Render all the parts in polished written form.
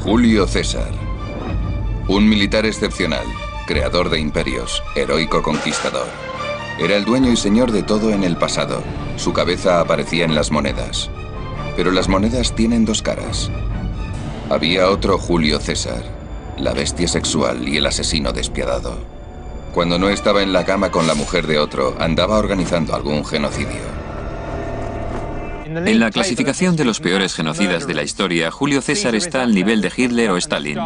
Julio César. Un militar excepcional, creador de imperios, heroico conquistador. Era el dueño y señor de todo en el pasado. Su cabeza aparecía en las monedas. Pero las monedas tienen dos caras. Había otro Julio César, la bestia sexual y el asesino despiadado. Cuando no estaba en la cama con la mujer de otro, andaba organizando algún genocidio. En la clasificación de los peores genocidas de la historia, Julio César está al nivel de Hitler o Stalin.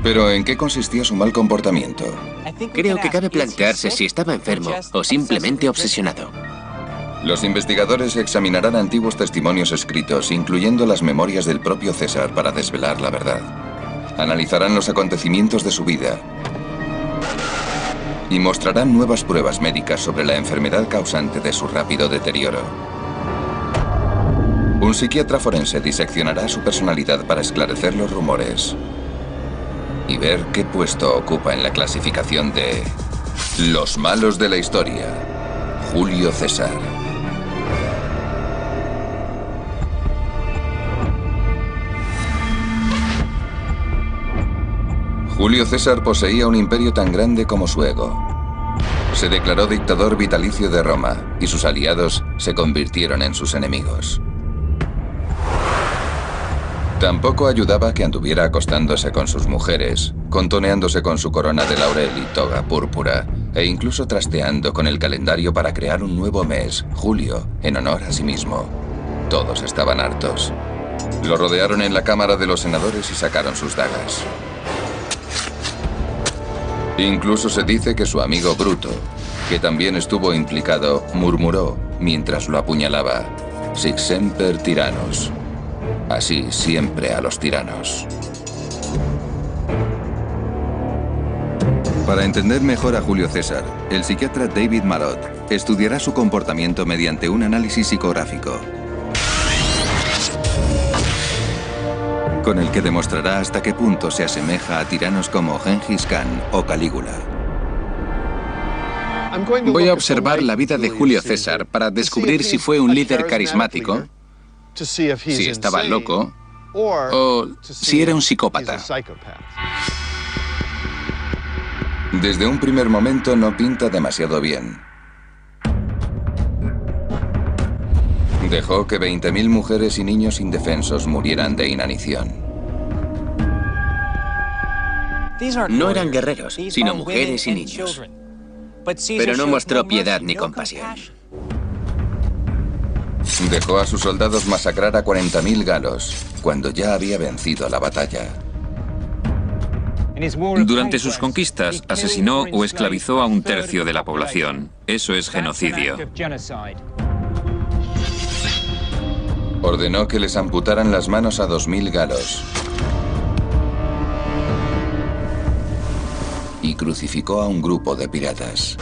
¿Pero en qué consistía su mal comportamiento? Creo que cabe plantearse si estaba enfermo o simplemente obsesionado. Los investigadores examinarán antiguos testimonios escritos, incluyendo las memorias del propio César, para desvelar la verdad. Analizarán los acontecimientos de su vida y mostrarán nuevas pruebas médicas sobre la enfermedad causante de su rápido deterioro. Un psiquiatra forense diseccionará su personalidad para esclarecer los rumores y ver qué puesto ocupa en la clasificación de los malos de la historia. Julio César. Julio César poseía un imperio tan grande como su ego. Se declaró dictador vitalicio de Roma y sus aliados se convirtieron en sus enemigos. Tampoco ayudaba que anduviera acostándose con sus mujeres, contoneándose con su corona de laurel y toga púrpura, e incluso trasteando con el calendario para crear un nuevo mes, julio, en honor a sí mismo. Todos estaban hartos. Lo rodearon en la Cámara de los Senadores y sacaron sus dagas. Incluso se dice que su amigo Bruto, que también estuvo implicado, murmuró mientras lo apuñalaba: Sic semper tyrannos. Así siempre a los tiranos. Para entender mejor a Julio César, el psiquiatra David Marotte estudiará su comportamiento mediante un análisis psicográfico, con el que demostrará hasta qué punto se asemeja a tiranos como Gengis Khan o Calígula. Voy a observar la vida de Julio César para descubrir si fue un líder carismático, si estaba loco o si era un psicópata. Desde un primer momento no pinta demasiado bien. Dejó que 20.000 mujeres y niños indefensos murieran de inanición. No eran guerreros, sino mujeres y niños. Pero no mostró piedad ni compasión. Dejó a sus soldados masacrar a 40.000 galos, cuando ya había vencido la batalla. Durante sus conquistas, asesinó o esclavizó a 1/3 de la población. Eso es genocidio. Ordenó que les amputaran las manos a 2.000 galos. Y crucificó a un grupo de piratas.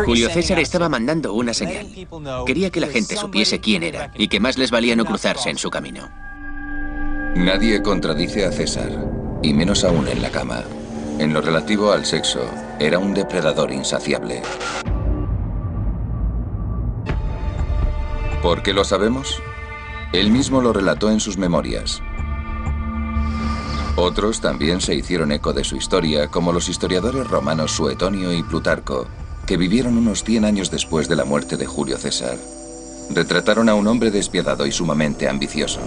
Julio César estaba mandando una señal. Quería que la gente supiese quién era y que más les valía no cruzarse en su camino. Nadie contradice a César, y menos aún en la cama. En lo relativo al sexo, era un depredador insaciable. ¿Por qué lo sabemos? Él mismo lo relató en sus memorias. Otros también se hicieron eco de su historia, como los historiadores romanos Suetonio y Plutarco, que vivieron unos 100 años después de la muerte de Julio César. Retrataron a un hombre despiadado y sumamente ambicioso.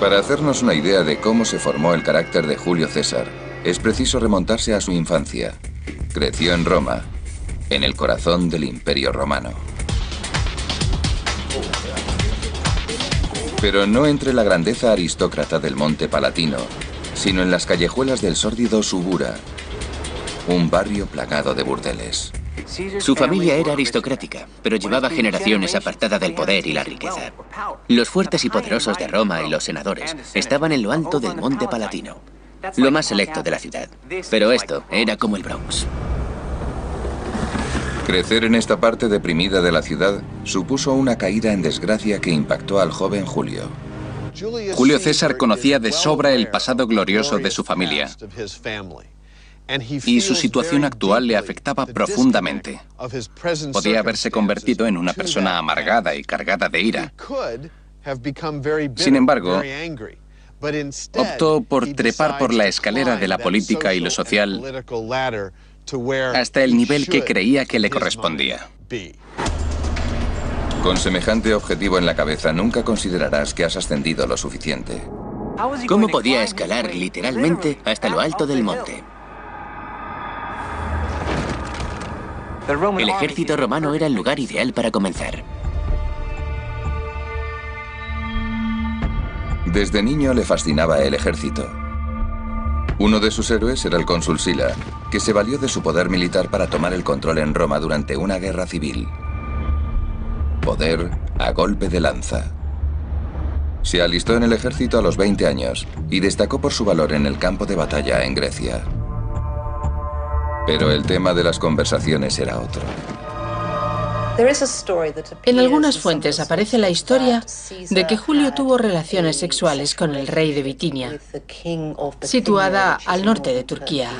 Para hacernos una idea de cómo se formó el carácter de Julio César, es preciso remontarse a su infancia. Creció en Roma, en el corazón del Imperio Romano. Pero no entre la grandeza aristócrata del Monte Palatino, sino en las callejuelas del sórdido Subura, un barrio plagado de burdeles. Su familia era aristocrática, pero llevaba generaciones apartada del poder y la riqueza. Los fuertes y poderosos de Roma y los senadores estaban en lo alto del Monte Palatino, lo más selecto de la ciudad. Pero esto era como el Bronx. Crecer en esta parte deprimida de la ciudad supuso una caída en desgracia que impactó al joven Julio. Julio César conocía de sobra el pasado glorioso de su familia. y su situación actual le afectaba profundamente. Podía haberse convertido en una persona amargada y cargada de ira. Sin embargo, optó por trepar por la escalera de la política y lo social hasta el nivel que creía que le correspondía. Con semejante objetivo en la cabeza, nunca considerarás que has ascendido lo suficiente. ¿Cómo podía escalar literalmente hasta lo alto del monte? El ejército romano era el lugar ideal para comenzar. Desde niño le fascinaba el ejército. Uno de sus héroes era el cónsul Sila, que se valió de su poder militar para tomar el control en Roma durante una guerra civil. Poder a golpe de lanza. Se alistó en el ejército a los 20 años y destacó por su valor en el campo de batalla en Grecia. Pero el tema de las conversaciones era otro. En algunas fuentes aparece la historia de que Julio tuvo relaciones sexuales con el rey de Bitinia, situada al norte de Turquía.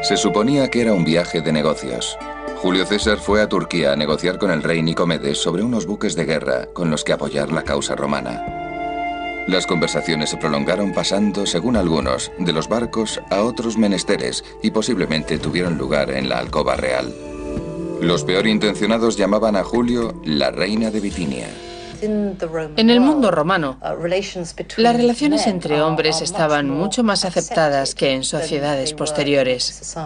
Se suponía que era un viaje de negocios. Julio César fue a Turquía a negociar con el rey Nicomedes sobre unos buques de guerra con los que apoyar la causa romana. Las conversaciones se prolongaron pasando, según algunos, de los barcos a otros menesteres y posiblemente tuvieron lugar en la alcoba real. Los peor intencionados llamaban a Julio la reina de Bitinia. En el mundo romano, las relaciones entre hombres estaban mucho más aceptadas que en sociedades posteriores.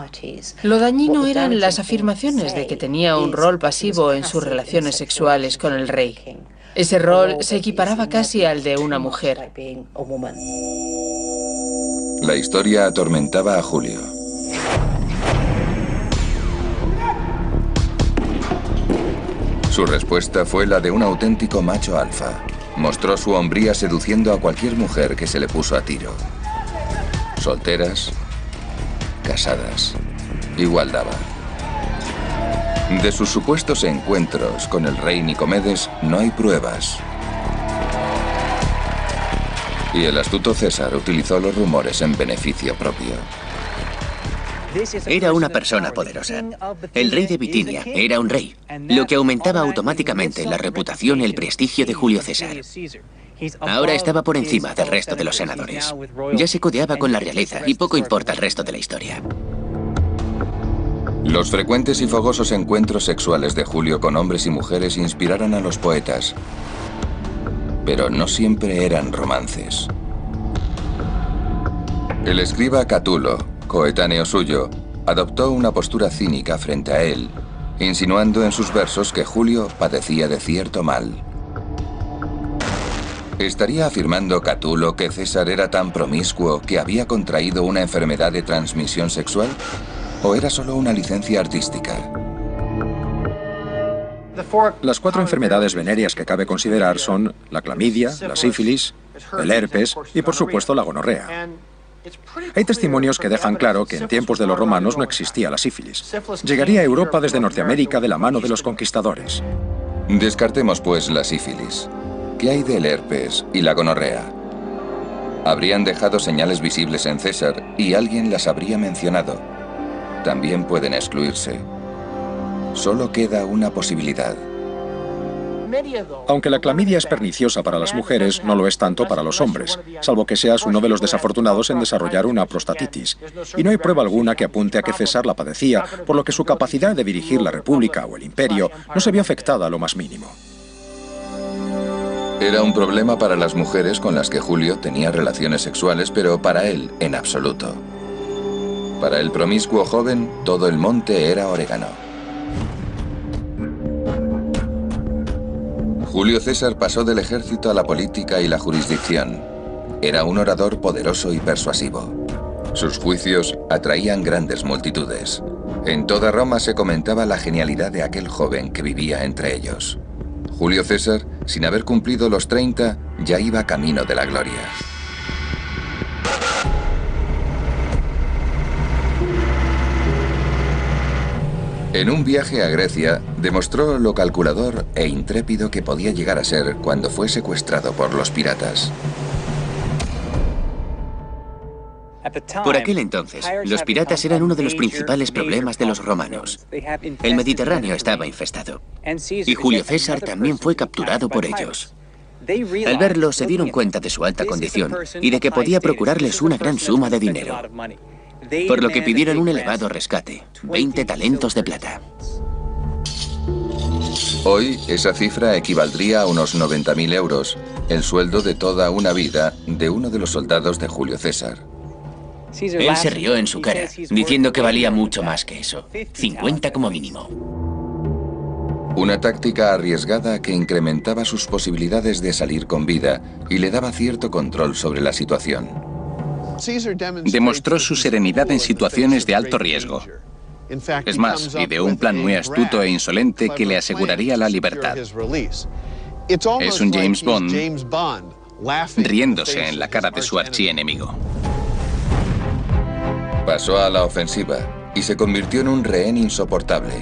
Lo dañino eran las afirmaciones de que tenía un rol pasivo en sus relaciones sexuales con el rey. Ese rol se equiparaba casi al de una mujer. La historia atormentaba a Julio. Su respuesta fue la de un auténtico macho alfa. Mostró su hombría seduciendo a cualquier mujer que se le puso a tiro. Solteras, casadas, igual daba. De sus supuestos encuentros con el rey Nicomedes no hay pruebas. Y el astuto César utilizó los rumores en beneficio propio. Era una persona poderosa. El rey de Bitinia era un rey, lo que aumentaba automáticamente la reputación y el prestigio de Julio César. Ahora estaba por encima del resto de los senadores. Ya se codeaba con la realeza y poco importa el resto de la historia. Los frecuentes y fogosos encuentros sexuales de Julio con hombres y mujeres inspiraron a los poetas. Pero no siempre eran romances. El escriba Catulo, coetáneo suyo, adoptó una postura cínica frente a él, insinuando en sus versos que Julio padecía de cierto mal. ¿Estaría afirmando Catulo que César era tan promiscuo que había contraído una enfermedad de transmisión sexual? ¿O era solo una licencia artística? Las 4 enfermedades venéreas que cabe considerar son la clamidia, la sífilis, el herpes y, por supuesto, la gonorrea. Hay testimonios que dejan claro que en tiempos de los romanos no existía la sífilis. Llegaría a Europa desde Norteamérica de la mano de los conquistadores. Descartemos, pues, la sífilis. ¿Qué hay del herpes y la gonorrea? Habrían dejado señales visibles en César y alguien las habría mencionado. También pueden excluirse. Solo queda una posibilidad. Aunque la clamidia es perniciosa para las mujeres, no lo es tanto para los hombres, salvo que seas uno de los desafortunados en desarrollar una prostatitis. Y no hay prueba alguna que apunte a que César la padecía, por lo que su capacidad de dirigir la república o el imperio no se vio afectada a lo más mínimo. Era un problema para las mujeres con las que Julio tenía relaciones sexuales, pero para él, en absoluto. Para el promiscuo joven, todo el monte era orégano. Julio César pasó del ejército a la política y la jurisdicción. Era un orador poderoso y persuasivo. Sus juicios atraían grandes multitudes. En toda Roma se comentaba la genialidad de aquel joven que vivía entre ellos. Julio César, sin haber cumplido los 30, ya iba camino de la gloria. En un viaje a Grecia, demostró lo calculador e intrépido que podía llegar a ser cuando fue secuestrado por los piratas. Por aquel entonces, los piratas eran uno de los principales problemas de los romanos. El Mediterráneo estaba infestado, y Julio César también fue capturado por ellos. Al verlo, se dieron cuenta de su alta condición y de que podía procurarles una gran suma de dinero, por lo que pidieron un elevado rescate, 20 talentos de plata. Hoy, esa cifra equivaldría a unos 90.000 euros, el sueldo de toda una vida de uno de los soldados de Julio César. Él se rió en su cara, diciendo que valía mucho más que eso, 50 como mínimo. Una táctica arriesgada que incrementaba sus posibilidades de salir con vida y le daba cierto control sobre la situación. Demostró su serenidad en situaciones de alto riesgo. Es más, ideó un plan muy astuto e insolente que le aseguraría la libertad. Es un James Bond riéndose en la cara de su archienemigo. Pasó a la ofensiva y se convirtió en un rehén insoportable.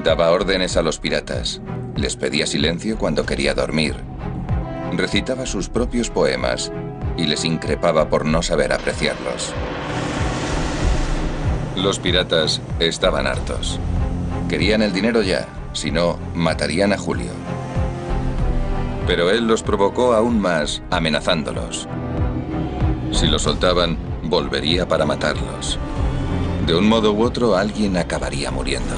Daba órdenes a los piratas, les pedía silencio cuando quería dormir, recitaba sus propios poemas y les increpaba por no saber apreciarlos. Los piratas estaban hartos. Querían el dinero ya, si no, matarían a Julio. Pero él los provocó aún más, amenazándolos. Si los soltaban, volvería para matarlos. De un modo u otro, alguien acabaría muriendo.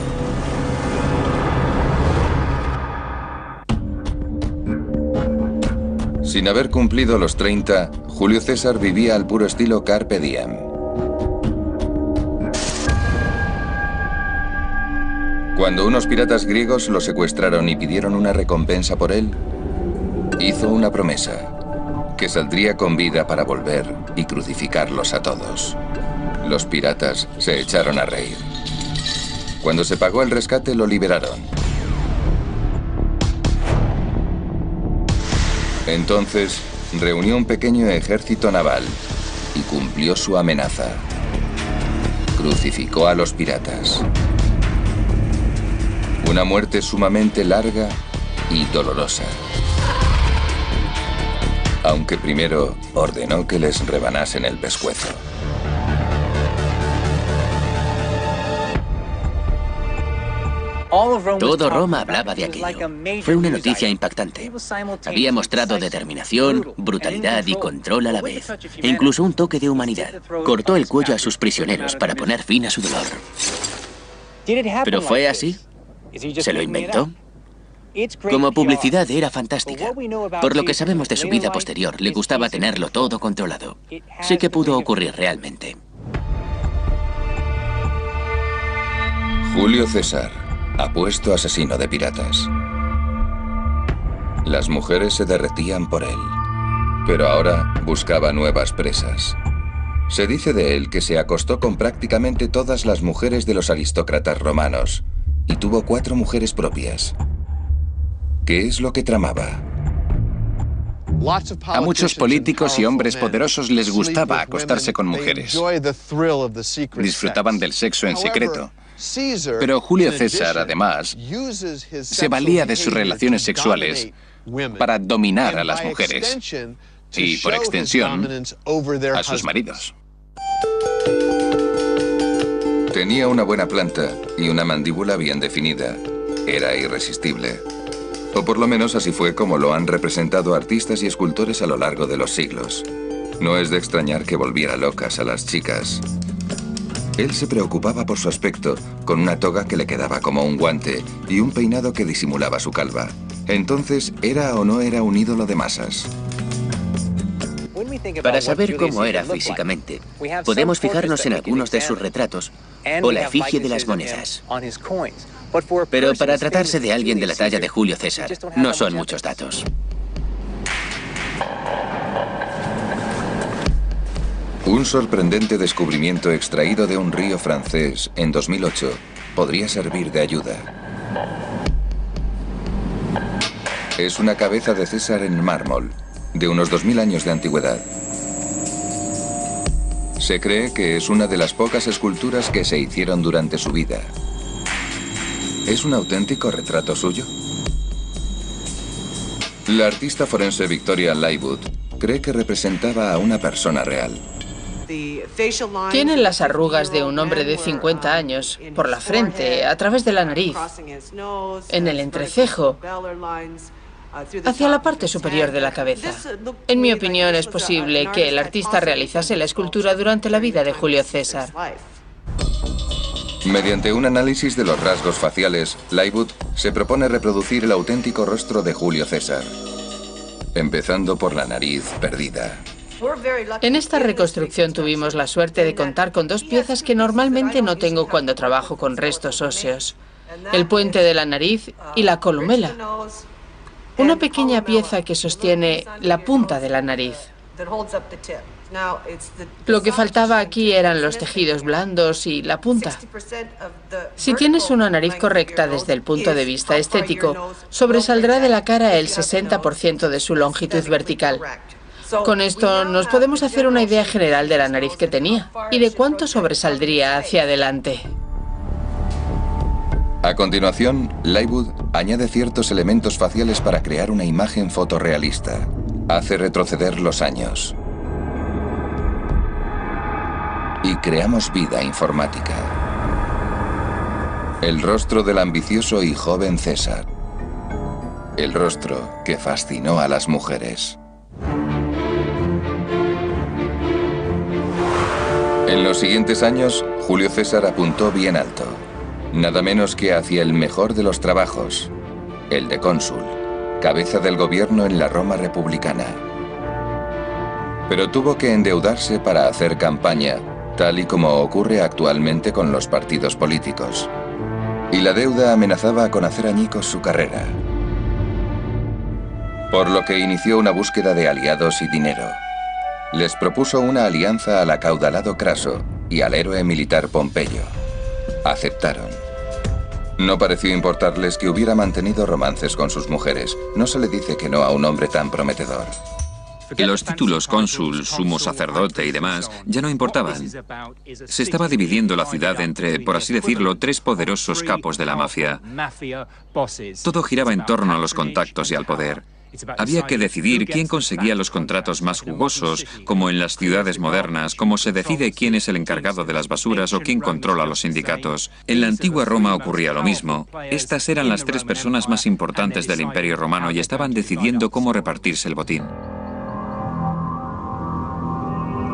Sin haber cumplido los 30, Julio César vivía al puro estilo Carpe Diem. Cuando unos piratas griegos lo secuestraron y pidieron una recompensa por él, hizo una promesa, que saldría con vida para volver y crucificarlos a todos. Los piratas se echaron a reír. Cuando se pagó el rescate, lo liberaron. Entonces, reunió un pequeño ejército naval y cumplió su amenaza. Crucificó a los piratas. Una muerte sumamente larga y dolorosa. Aunque primero ordenó que les rebanasen el pescuezo. Todo Roma hablaba de aquello. Fue una noticia impactante. Había mostrado determinación, brutalidad y control a la vez. E incluso un toque de humanidad. Cortó el cuello a sus prisioneros para poner fin a su dolor. ¿Pero fue así? ¿Se lo inventó? Como publicidad era fantástica. Por lo que sabemos de su vida posterior, le gustaba tenerlo todo controlado. Sí que pudo ocurrir realmente. Julio César, apuesto asesino de piratas. Las mujeres se derretían por él, pero ahora buscaba nuevas presas. Se dice de él que se acostó con prácticamente todas las mujeres de los aristócratas romanos y tuvo 4 mujeres propias. ¿Qué es lo que tramaba? A muchos políticos y hombres poderosos les gustaba acostarse con mujeres. Disfrutaban del sexo en secreto. Pero Julio César, además, se valía de sus relaciones sexuales para dominar a las mujeres y, por extensión, a sus maridos. Tenía una buena planta y una mandíbula bien definida. Era irresistible. O por lo menos así fue como lo han representado artistas y escultores a lo largo de los siglos. No es de extrañar que volviera locas a las chicas. Él se preocupaba por su aspecto, con una toga que le quedaba como un guante y un peinado que disimulaba su calva. Entonces, ¿era o no era un ídolo de masas? Para saber cómo era físicamente, podemos fijarnos en algunos de sus retratos o la efigie de las monedas. Pero para tratarse de alguien de la talla de Julio César, no son muchos datos. Un sorprendente descubrimiento extraído de un río francés en 2008 podría servir de ayuda. Es una cabeza de César en mármol, de unos 2000 años de antigüedad. Se cree que es una de las pocas esculturas que se hicieron durante su vida. ¿Es un auténtico retrato suyo? La artista forense Victoria Lightwood cree que representaba a una persona real. Tiene las arrugas de un hombre de 50 años, por la frente, a través de la nariz, en el entrecejo, hacia la parte superior de la cabeza. En mi opinión, es posible que el artista realizase la escultura durante la vida de Julio César. Mediante un análisis de los rasgos faciales, Lightwood se propone reproducir el auténtico rostro de Julio César, empezando por la nariz perdida. En esta reconstrucción tuvimos la suerte de contar con dos piezas que normalmente no tengo cuando trabajo con restos óseos: el puente de la nariz y la columela. Una pequeña pieza que sostiene la punta de la nariz. Lo que faltaba aquí eran los tejidos blandos y la punta. Si tienes una nariz correcta desde el punto de vista estético, sobresaldrá de la cara el 60% de su longitud vertical. Con esto nos podemos hacer una idea general de la nariz que tenía y de cuánto sobresaldría hacia adelante. A continuación, Lightwood añade ciertos elementos faciales para crear una imagen fotorrealista. Hace retroceder los años. Y creamos vida informática. El rostro del ambicioso y joven César. El rostro que fascinó a las mujeres. En los siguientes años, Julio César apuntó bien alto. Nada menos que hacia el mejor de los trabajos, el de cónsul, cabeza del gobierno en la Roma republicana. Pero tuvo que endeudarse para hacer campaña, tal y como ocurre actualmente con los partidos políticos. Y la deuda amenazaba con hacer añicos su carrera. Por lo que inició una búsqueda de aliados y dinero. Les propuso una alianza al acaudalado Craso y al héroe militar Pompeyo. Aceptaron. No pareció importarles que hubiera mantenido romances con sus mujeres. No se le dice que no a un hombre tan prometedor. Los títulos cónsul, sumo sacerdote y demás ya no importaban. Se estaba dividiendo la ciudad entre, por así decirlo, tres poderosos capos de la mafia. Todo giraba en torno a los contactos y al poder. Había que decidir quién conseguía los contratos más jugosos, como en las ciudades modernas, como se decide quién es el encargado de las basuras o quién controla los sindicatos. En la antigua Roma ocurría lo mismo. Estas eran las tres personas más importantes del Imperio Romano y estaban decidiendo cómo repartirse el botín.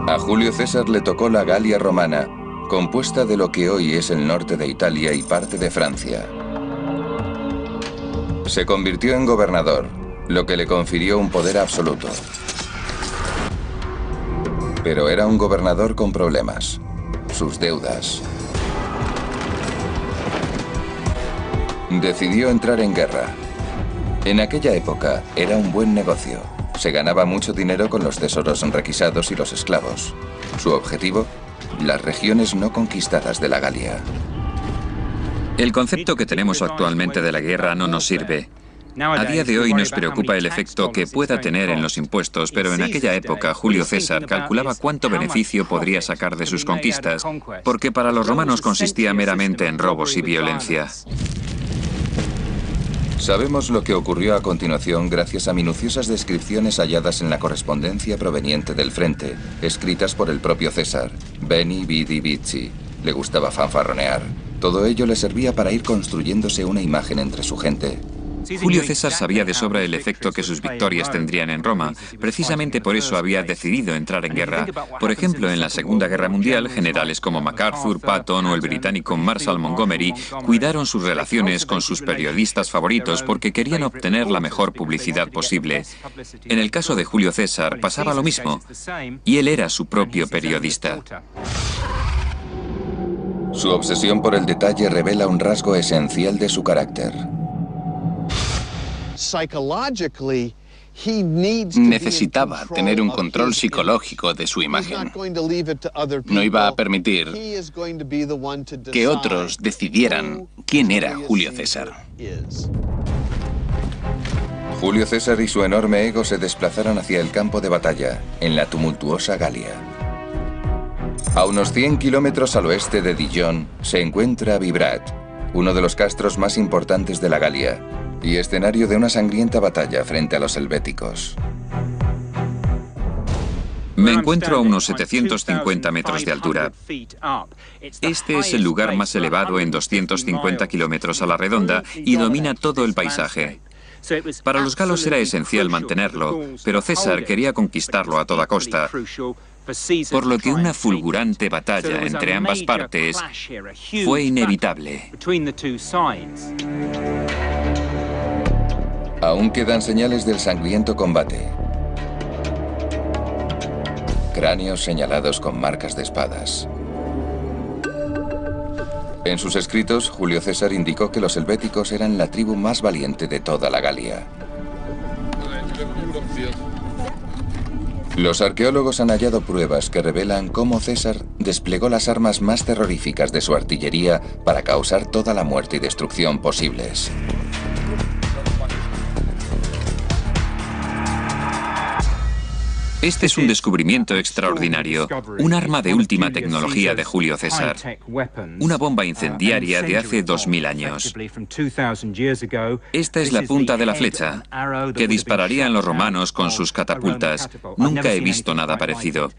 A Julio César le tocó la Galia romana, compuesta de lo que hoy es el norte de Italia y parte de Francia. Se convirtió en gobernador, lo que le confirió un poder absoluto. Pero era un gobernador con problemas, sus deudas. Decidió entrar en guerra. En aquella época era un buen negocio. Se ganaba mucho dinero con los tesoros requisados y los esclavos. Su objetivo, las regiones no conquistadas de la Galia. El concepto que tenemos actualmente de la guerra no nos sirve. A día de hoy nos preocupa el efecto que pueda tener en los impuestos, pero en aquella época Julio César calculaba cuánto beneficio podría sacar de sus conquistas, porque para los romanos consistía meramente en robos y violencia. Sabemos lo que ocurrió a continuación gracias a minuciosas descripciones halladas en la correspondencia proveniente del frente, escritas por el propio César. Veni, vidi, vici. Le gustaba fanfarronear. Todo ello le servía para ir construyéndose una imagen entre su gente. Julio César sabía de sobra el efecto que sus victorias tendrían en Roma. Precisamente por eso había decidido entrar en guerra. Por ejemplo, en la Segunda Guerra Mundial, generales como MacArthur, Patton o el británico Marshall Montgomery cuidaron sus relaciones con sus periodistas favoritos porque querían obtener la mejor publicidad posible. En el caso de Julio César pasaba lo mismo, y él era su propio periodista. Su obsesión por el detalle revela un rasgo esencial de su carácter. Necesitaba tener un control psicológico de su imagen. No iba a permitir que otros decidieran quién era Julio César. Julio César y su enorme ego se desplazaron hacia el campo de batalla, en la tumultuosa Galia. A unos 100 kilómetros al oeste de Dijon se encuentra Vibrat, uno de los castros más importantes de la Galia, y escenario de una sangrienta batalla frente a los helvéticos. Me encuentro a unos 750 metros de altura. Este es el lugar más elevado en 250 kilómetros a la redonda y domina todo el paisaje. Para los galos era esencial mantenerlo, pero César quería conquistarlo a toda costa, por lo que una fulgurante batalla entre ambas partes fue inevitable. Aún quedan señales del sangriento combate. Cráneos señalados con marcas de espadas. En sus escritos, Julio César indicó que los helvéticos eran la tribu más valiente de toda la Galia. Los arqueólogos han hallado pruebas que revelan cómo César desplegó las armas más terroríficas de su artillería para causar toda la muerte y destrucción posibles. Este es un descubrimiento extraordinario, un arma de última tecnología de Julio César, una bomba incendiaria de hace 2000 años. Esta es la punta de la flecha, que dispararían los romanos con sus catapultas. Nunca he visto nada parecido.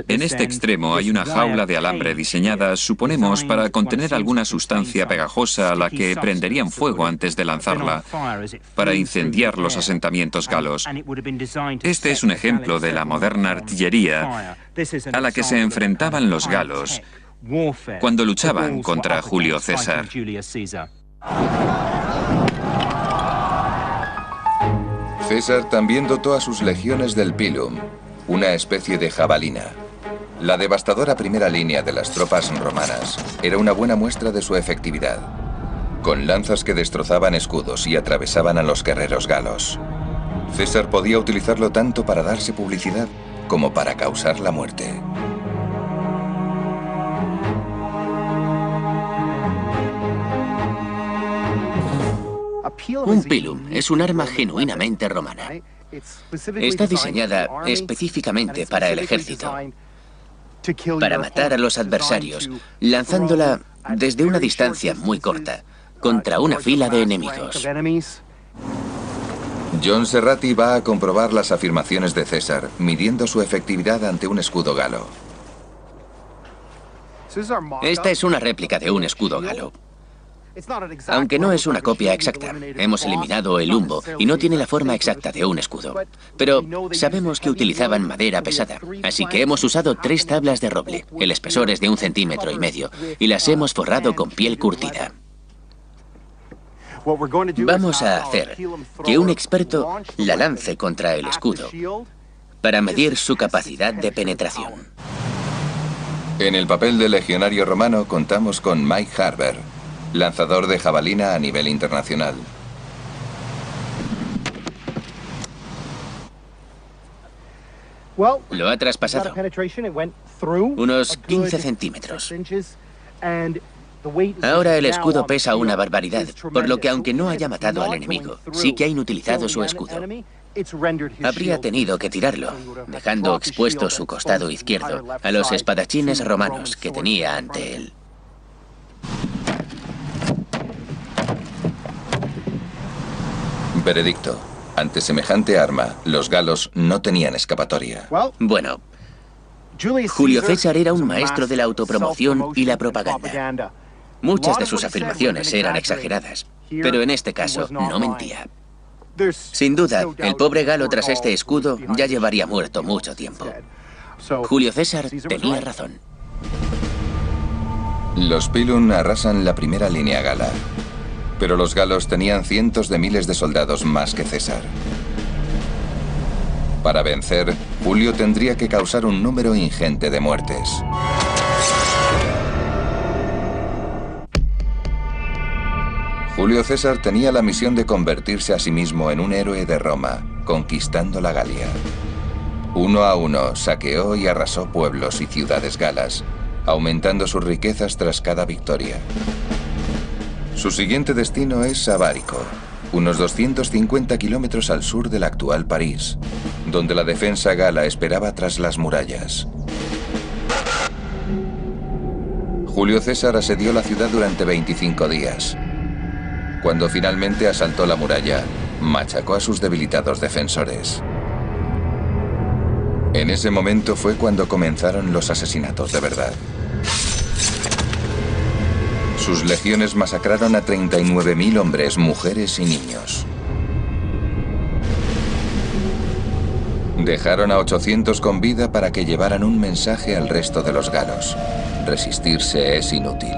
En este extremo hay una jaula de alambre diseñada, suponemos, para contener alguna sustancia pegajosa a la que prenderían fuego antes de lanzarla, para incendiar los asentamientos galos. Este es un ejemplo de la moderna artillería a la que se enfrentaban los galos cuando luchaban contra Julio César. César también dotó a sus legiones del pilum, una especie de jabalina. La devastadora primera línea de las tropas romanas era una buena muestra de su efectividad, con lanzas que destrozaban escudos y atravesaban a los guerreros galos. César podía utilizarlo tanto para darse publicidad como para causar la muerte. Un pilum es un arma genuinamente romana. Está diseñada específicamente para el ejército, para matar a los adversarios, lanzándola desde una distancia muy corta, contra una fila de enemigos. John Serrati va a comprobar las afirmaciones de César, midiendo su efectividad ante un escudo galo. Esta es una réplica de un escudo galo. Aunque no es una copia exacta, hemos eliminado el lumbo y no tiene la forma exacta de un escudo. Pero sabemos que utilizaban madera pesada, así que hemos usado 3 tablas de roble, el espesor es de 1,5 centímetros, y las hemos forrado con piel curtida. Vamos a hacer que un experto la lance contra el escudo para medir su capacidad de penetración. En el papel de legionario romano contamos con Mike Harber, lanzador de jabalina a nivel internacional. Lo ha traspasado. Unos 15 centímetros. Ahora el escudo pesa una barbaridad, por lo que aunque no haya matado al enemigo, sí que ha inutilizado su escudo. Habría tenido que tirarlo, dejando expuesto su costado izquierdo a los espadachines romanos que tenía ante él. Veredicto. Ante semejante arma, los galos no tenían escapatoria. Bueno, Julio César era un maestro de la autopromoción y la propaganda. Muchas de sus afirmaciones eran exageradas, pero en este caso no mentía. Sin duda, el pobre galo tras este escudo ya llevaría muerto mucho tiempo. Julio César tenía razón. Los pilum arrasan la primera línea gala, pero los galos tenían cientos de miles de soldados más que César. Para vencer, Julio tendría que causar un número ingente de muertes. Julio César tenía la misión de convertirse a sí mismo en un héroe de Roma, conquistando la Galia. Uno a uno saqueó y arrasó pueblos y ciudades galas, aumentando sus riquezas tras cada victoria. Su siguiente destino es Sabárico, unos 250 kilómetros al sur del actual París, donde la defensa gala esperaba tras las murallas. Julio César asedió la ciudad durante 25 días. Cuando finalmente asaltó la muralla, machacó a sus debilitados defensores. En ese momento fue cuando comenzaron los asesinatos de verdad. Sus legiones masacraron a 39.000 hombres, mujeres y niños. Dejaron a 800 con vida para que llevaran un mensaje al resto de los galos. Resistirse es inútil.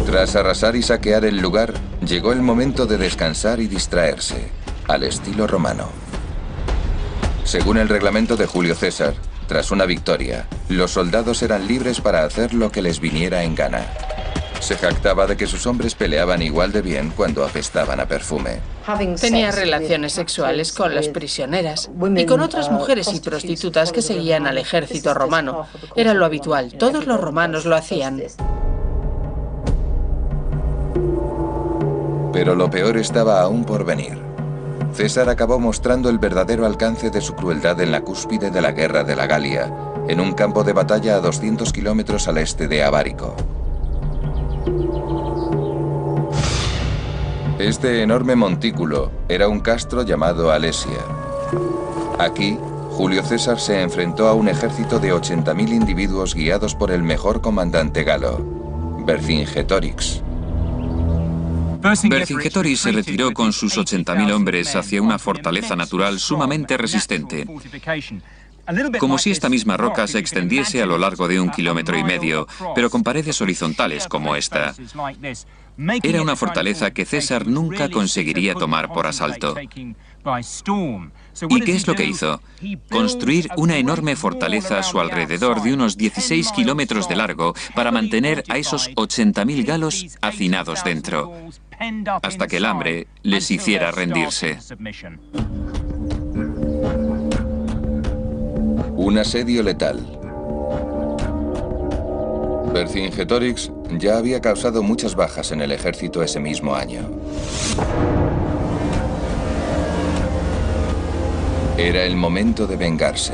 Tras arrasar y saquear el lugar, llegó el momento de descansar y distraerse, al estilo romano. Según el reglamento de Julio César, tras una victoria, los soldados eran libres para hacer lo que les viniera en gana. Se jactaba de que sus hombres peleaban igual de bien cuando apestaban a perfume. Tenía relaciones sexuales con las prisioneras y con otras mujeres y prostitutas que seguían al ejército romano. Era lo habitual, todos los romanos lo hacían. Pero lo peor estaba aún por venir. César acabó mostrando el verdadero alcance de su crueldad en la cúspide de la guerra de la Galia, en un campo de batalla a 200 kilómetros al este de Abárico. Este enorme montículo era un castro llamado Alesia. Aquí, Julio César se enfrentó a un ejército de 80.000 individuos guiados por el mejor comandante galo, Vercingetorix. Vercingetorix se retiró con sus 80.000 hombres hacia una fortaleza natural sumamente resistente, como si esta misma roca se extendiese a lo largo de 1,5 kilómetros, pero con paredes horizontales como esta. Era una fortaleza que César nunca conseguiría tomar por asalto. ¿Y qué es lo que hizo? Construir una enorme fortaleza a su alrededor de unos 16 kilómetros de largo para mantener a esos 80.000 galos hacinados dentro, hasta que el hambre les hiciera rendirse. Un asedio letal. Vercingetorix ya había causado muchas bajas en el ejército ese mismo año. Era el momento de vengarse.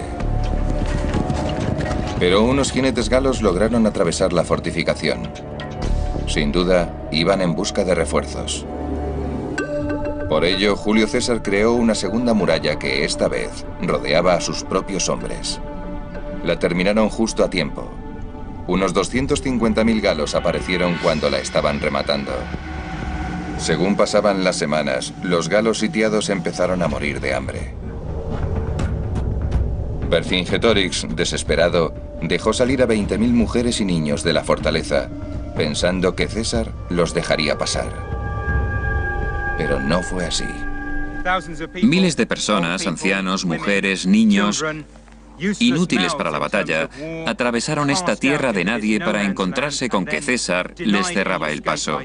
Pero unos jinetes galos lograron atravesar la fortificación. Sin duda, iban en busca de refuerzos. Por ello, Julio César creó una segunda muralla que, esta vez, rodeaba a sus propios hombres. La terminaron justo a tiempo. Unos 250.000 galos aparecieron cuando la estaban rematando. Según pasaban las semanas, los galos sitiados empezaron a morir de hambre. Vercingetorix, desesperado, dejó salir a 20.000 mujeres y niños de la fortaleza, pensando que César los dejaría pasar. Pero no fue así. Miles de personas, ancianos, mujeres, niños, inútiles para la batalla, atravesaron esta tierra de nadie para encontrarse con que César les cerraba el paso.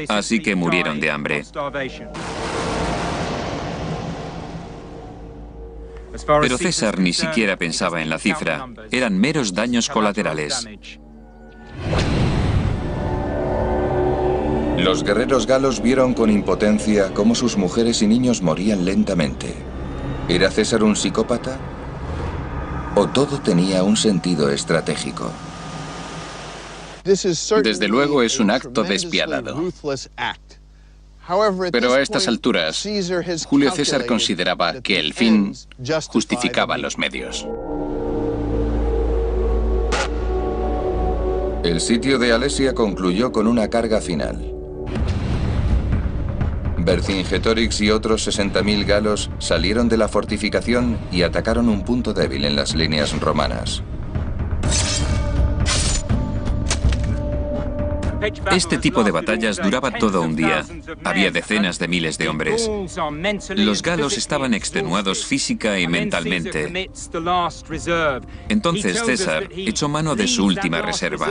Así que murieron de hambre. Pero César ni siquiera pensaba en la cifra. Eran meros daños colaterales. Los guerreros galos vieron con impotencia cómo sus mujeres y niños morían lentamente. ¿Era César un psicópata? ¿O todo tenía un sentido estratégico? Desde luego es un acto despiadado. Pero a estas alturas, Julio César consideraba que el fin justificaba los medios. El sitio de Alesia concluyó con una carga final. Vercingetorix y otros 60.000 galos salieron de la fortificación y atacaron un punto débil en las líneas romanas. Este tipo de batallas duraba todo un día. Había decenas de miles de hombres. Los galos estaban extenuados física y mentalmente. Entonces César echó mano de su última reserva.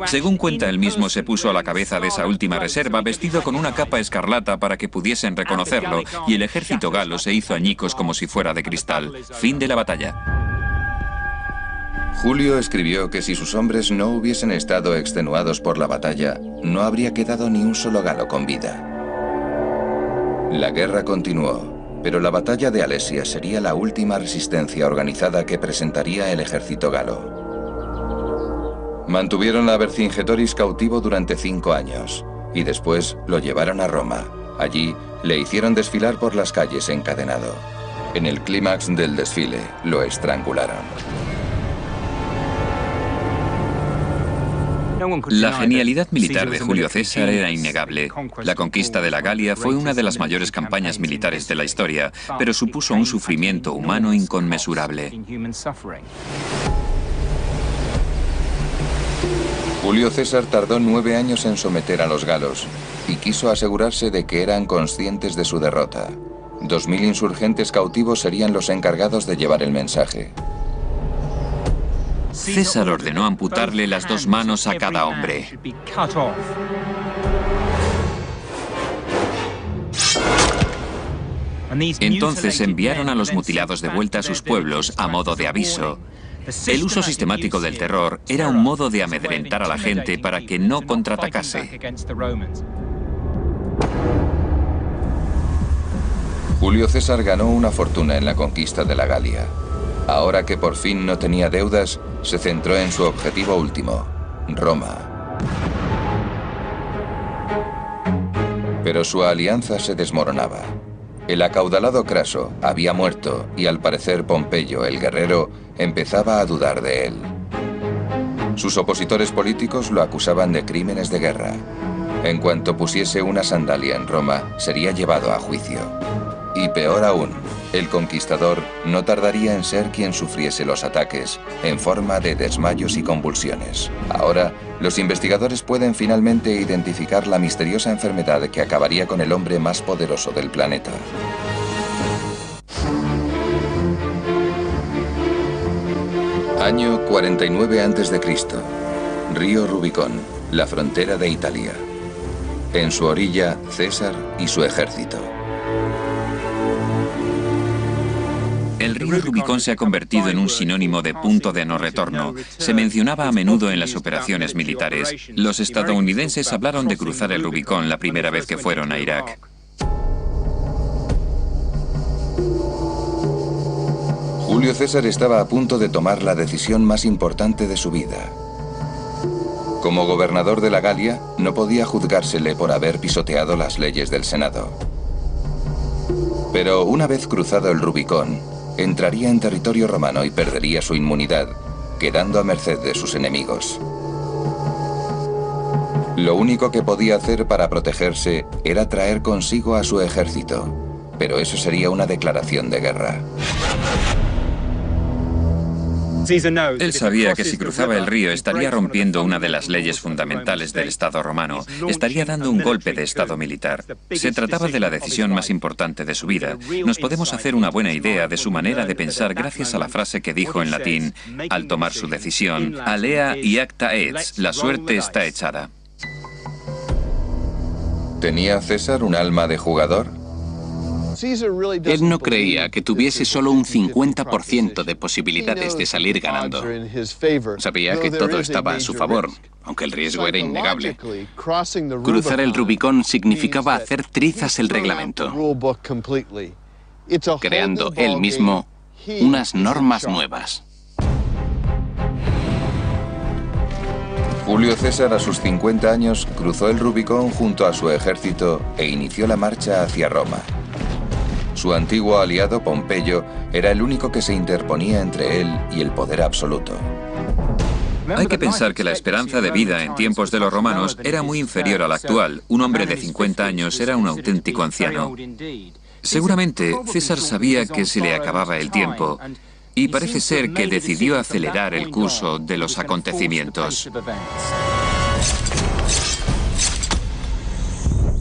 Según cuenta él mismo, se puso a la cabeza de esa última reserva vestido con una capa escarlata para que pudiesen reconocerlo, y el ejército galo se hizo añicos como si fuera de cristal. Fin de la batalla. Julio escribió que si sus hombres no hubiesen estado extenuados por la batalla, no habría quedado ni un solo galo con vida. La guerra continuó, pero la batalla de Alesia sería la última resistencia organizada que presentaría el ejército galo. Mantuvieron a Vercingetorix cautivo durante 5 años, y después lo llevaron a Roma. Allí Le hicieron desfilar por las calles encadenado. En el clímax del desfile, lo estrangularon. La genialidad militar de Julio César era innegable. La conquista de la Galia fue una de las mayores campañas militares de la historia, pero supuso un sufrimiento humano inconmensurable. Julio César tardó 9 años en someter a los galos y quiso asegurarse de que eran conscientes de su derrota. 2000 insurgentes cautivos serían los encargados de llevar el mensaje. César ordenó amputarle las 2 manos a cada hombre. Entonces enviaron a los mutilados de vuelta a sus pueblos a modo de aviso. El uso sistemático del terror era un modo de amedrentar a la gente para que no contraatacase. Julio César ganó una fortuna en la conquista de la Galia. Ahora que por fin no tenía deudas, se centró en su objetivo último, Roma. Pero su alianza se desmoronaba. El acaudalado Craso había muerto y al parecer Pompeyo, el guerrero, empezaba a dudar de él. Sus opositores políticos lo acusaban de crímenes de guerra. En cuanto pusiese una sandalia en Roma, sería llevado a juicio. Y peor aún, el conquistador no tardaría en ser quien sufriese los ataques, en forma de desmayos y convulsiones. Ahora, los investigadores pueden finalmente identificar la misteriosa enfermedad que acabaría con el hombre más poderoso del planeta. Año 49 a.C. Río Rubicón, la frontera de Italia. En su orilla, César y su ejército. El río Rubicón se ha convertido en un sinónimo de punto de no retorno. Se mencionaba a menudo en las operaciones militares. Los estadounidenses hablaron de cruzar el Rubicón la primera vez que fueron a Irak. Julio César estaba a punto de tomar la decisión más importante de su vida. Como gobernador de la Galia, no podía juzgársele por haber pisoteado las leyes del Senado. Pero una vez cruzado el Rubicón, entraría en territorio romano y perdería su inmunidad, quedando a merced de sus enemigos. Lo único que podía hacer para protegerse era traer consigo a su ejército, pero eso sería una declaración de guerra. Él sabía que si cruzaba el río estaría rompiendo una de las leyes fundamentales del Estado romano, estaría dando un golpe de Estado militar. Se trataba de la decisión más importante de su vida. Nos podemos hacer una buena idea de su manera de pensar gracias a la frase que dijo en latín, al tomar su decisión, alea iacta est, la suerte está echada. ¿Tenía César un alma de jugador? Él no creía que tuviese solo un 50% de posibilidades de salir ganando. Sabía que todo estaba a su favor, aunque el riesgo era innegable. Cruzar el Rubicón significaba hacer trizas el reglamento, creando él mismo unas normas nuevas. Julio César, a sus 50 años, cruzó el Rubicón junto a su ejército e inició la marcha hacia Roma. Su antiguo aliado, Pompeyo, era el único que se interponía entre él y el poder absoluto. Hay que pensar que la esperanza de vida en tiempos de los romanos era muy inferior a la actual. Un hombre de 50 años era un auténtico anciano. Seguramente César sabía que se le acababa el tiempo y parece ser que decidió acelerar el curso de los acontecimientos.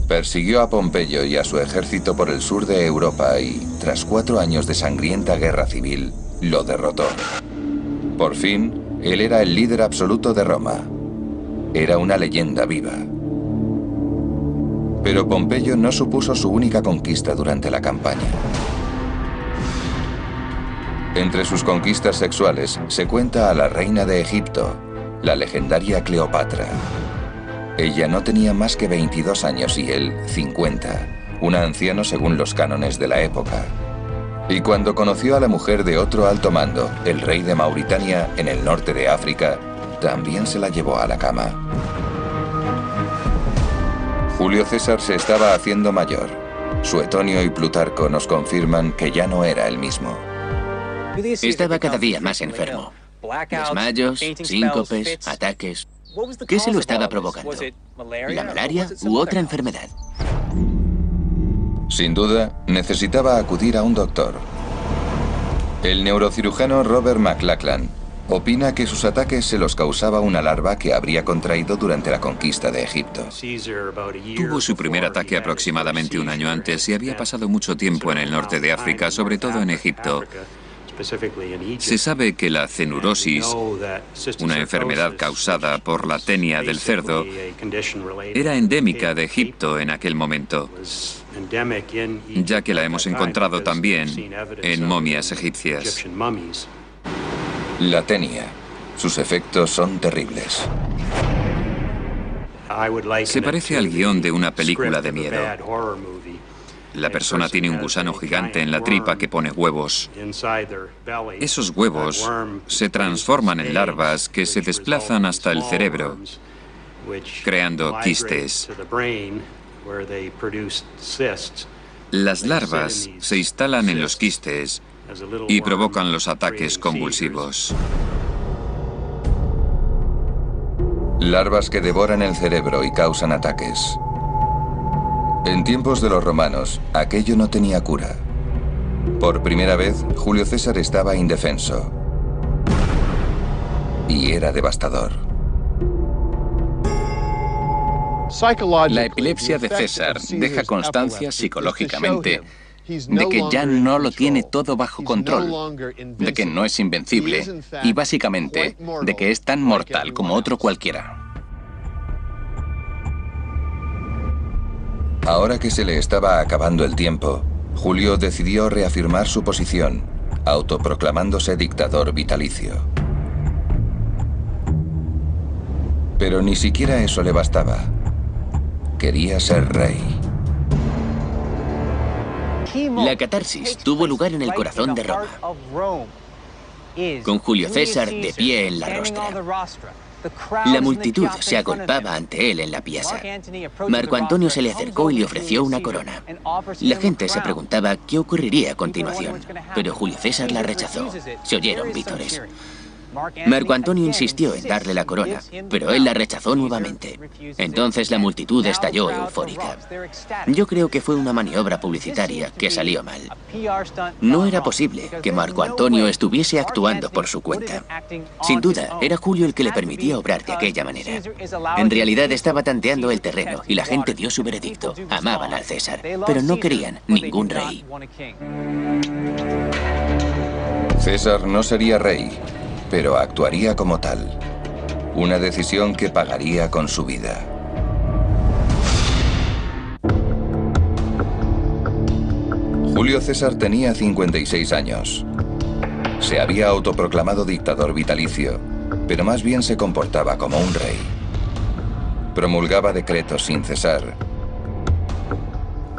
Persiguió a Pompeyo y a su ejército por el sur de Europa y, tras 4 años de sangrienta guerra civil, lo derrotó. Por fin, él era el líder absoluto de Roma. Era una leyenda viva. Pero Pompeyo no supuso su única conquista durante la campaña. Entre sus conquistas sexuales se cuenta a la reina de Egipto, la legendaria Cleopatra. Ella no tenía más que 22 años y él 50, un anciano según los cánones de la época. Y cuando conoció a la mujer de otro alto mando, el rey de Mauritania, en el norte de África, también se la llevó a la cama. Julio César se estaba haciendo mayor. Suetonio y Plutarco nos confirman que ya no era el mismo. Estaba cada día más enfermo. Desmayos, síncopes, ataques. ¿Qué se lo estaba provocando? ¿La malaria u otra enfermedad? Sin duda, necesitaba acudir a un doctor. El neurocirujano Robert McLachlan opina que sus ataques se los causaba una larva que habría contraído durante la conquista de Egipto. Tuvo su primer ataque aproximadamente un año antes y había pasado mucho tiempo en el norte de África, sobre todo en Egipto. Se sabe que la cenurosis, una enfermedad causada por la tenia del cerdo, era endémica de Egipto en aquel momento, ya que la hemos encontrado también en momias egipcias. La tenia. Sus efectos son terribles. Se parece al guión de una película de miedo. La persona tiene un gusano gigante en la tripa que pone huevos. Esos huevos se transforman en larvas que se desplazan hasta el cerebro, creando quistes. Las larvas se instalan en los quistes y provocan los ataques convulsivos. Larvas que devoran el cerebro y causan ataques. En tiempos de los romanos, aquello no tenía cura. Por primera vez, Julio César estaba indefenso. Y era devastador. La epilepsia de César deja constancia psicológicamente de que ya no lo tiene todo bajo control, de que no es invencible y básicamente de que es tan mortal como otro cualquiera. Ahora que se le estaba acabando el tiempo, Julio decidió reafirmar su posición, autoproclamándose dictador vitalicio. Pero ni siquiera eso le bastaba. Quería ser rey. La catarsis tuvo lugar en el corazón de Roma, con Julio César de pie en la rostra. La multitud se agolpaba ante él en la piazza. Marco Antonio se le acercó y le ofreció una corona. La gente se preguntaba qué ocurriría a continuación, pero Julio César la rechazó. Se oyeron vítores. Marco Antonio insistió en darle la corona, pero él la rechazó nuevamente. Entonces la multitud estalló eufórica. Yo creo que fue una maniobra publicitaria que salió mal. No era posible que Marco Antonio estuviese actuando por su cuenta. Sin duda, era Julio el que le permitía obrar de aquella manera. En realidad estaba tanteando el terreno y la gente dio su veredicto. Amaban al César, pero no querían ningún rey. César no sería rey, pero actuaría como tal. Una decisión que pagaría con su vida. Julio César tenía 56 años. Se había autoproclamado dictador vitalicio, pero más bien se comportaba como un rey. Promulgaba decretos sin cesar.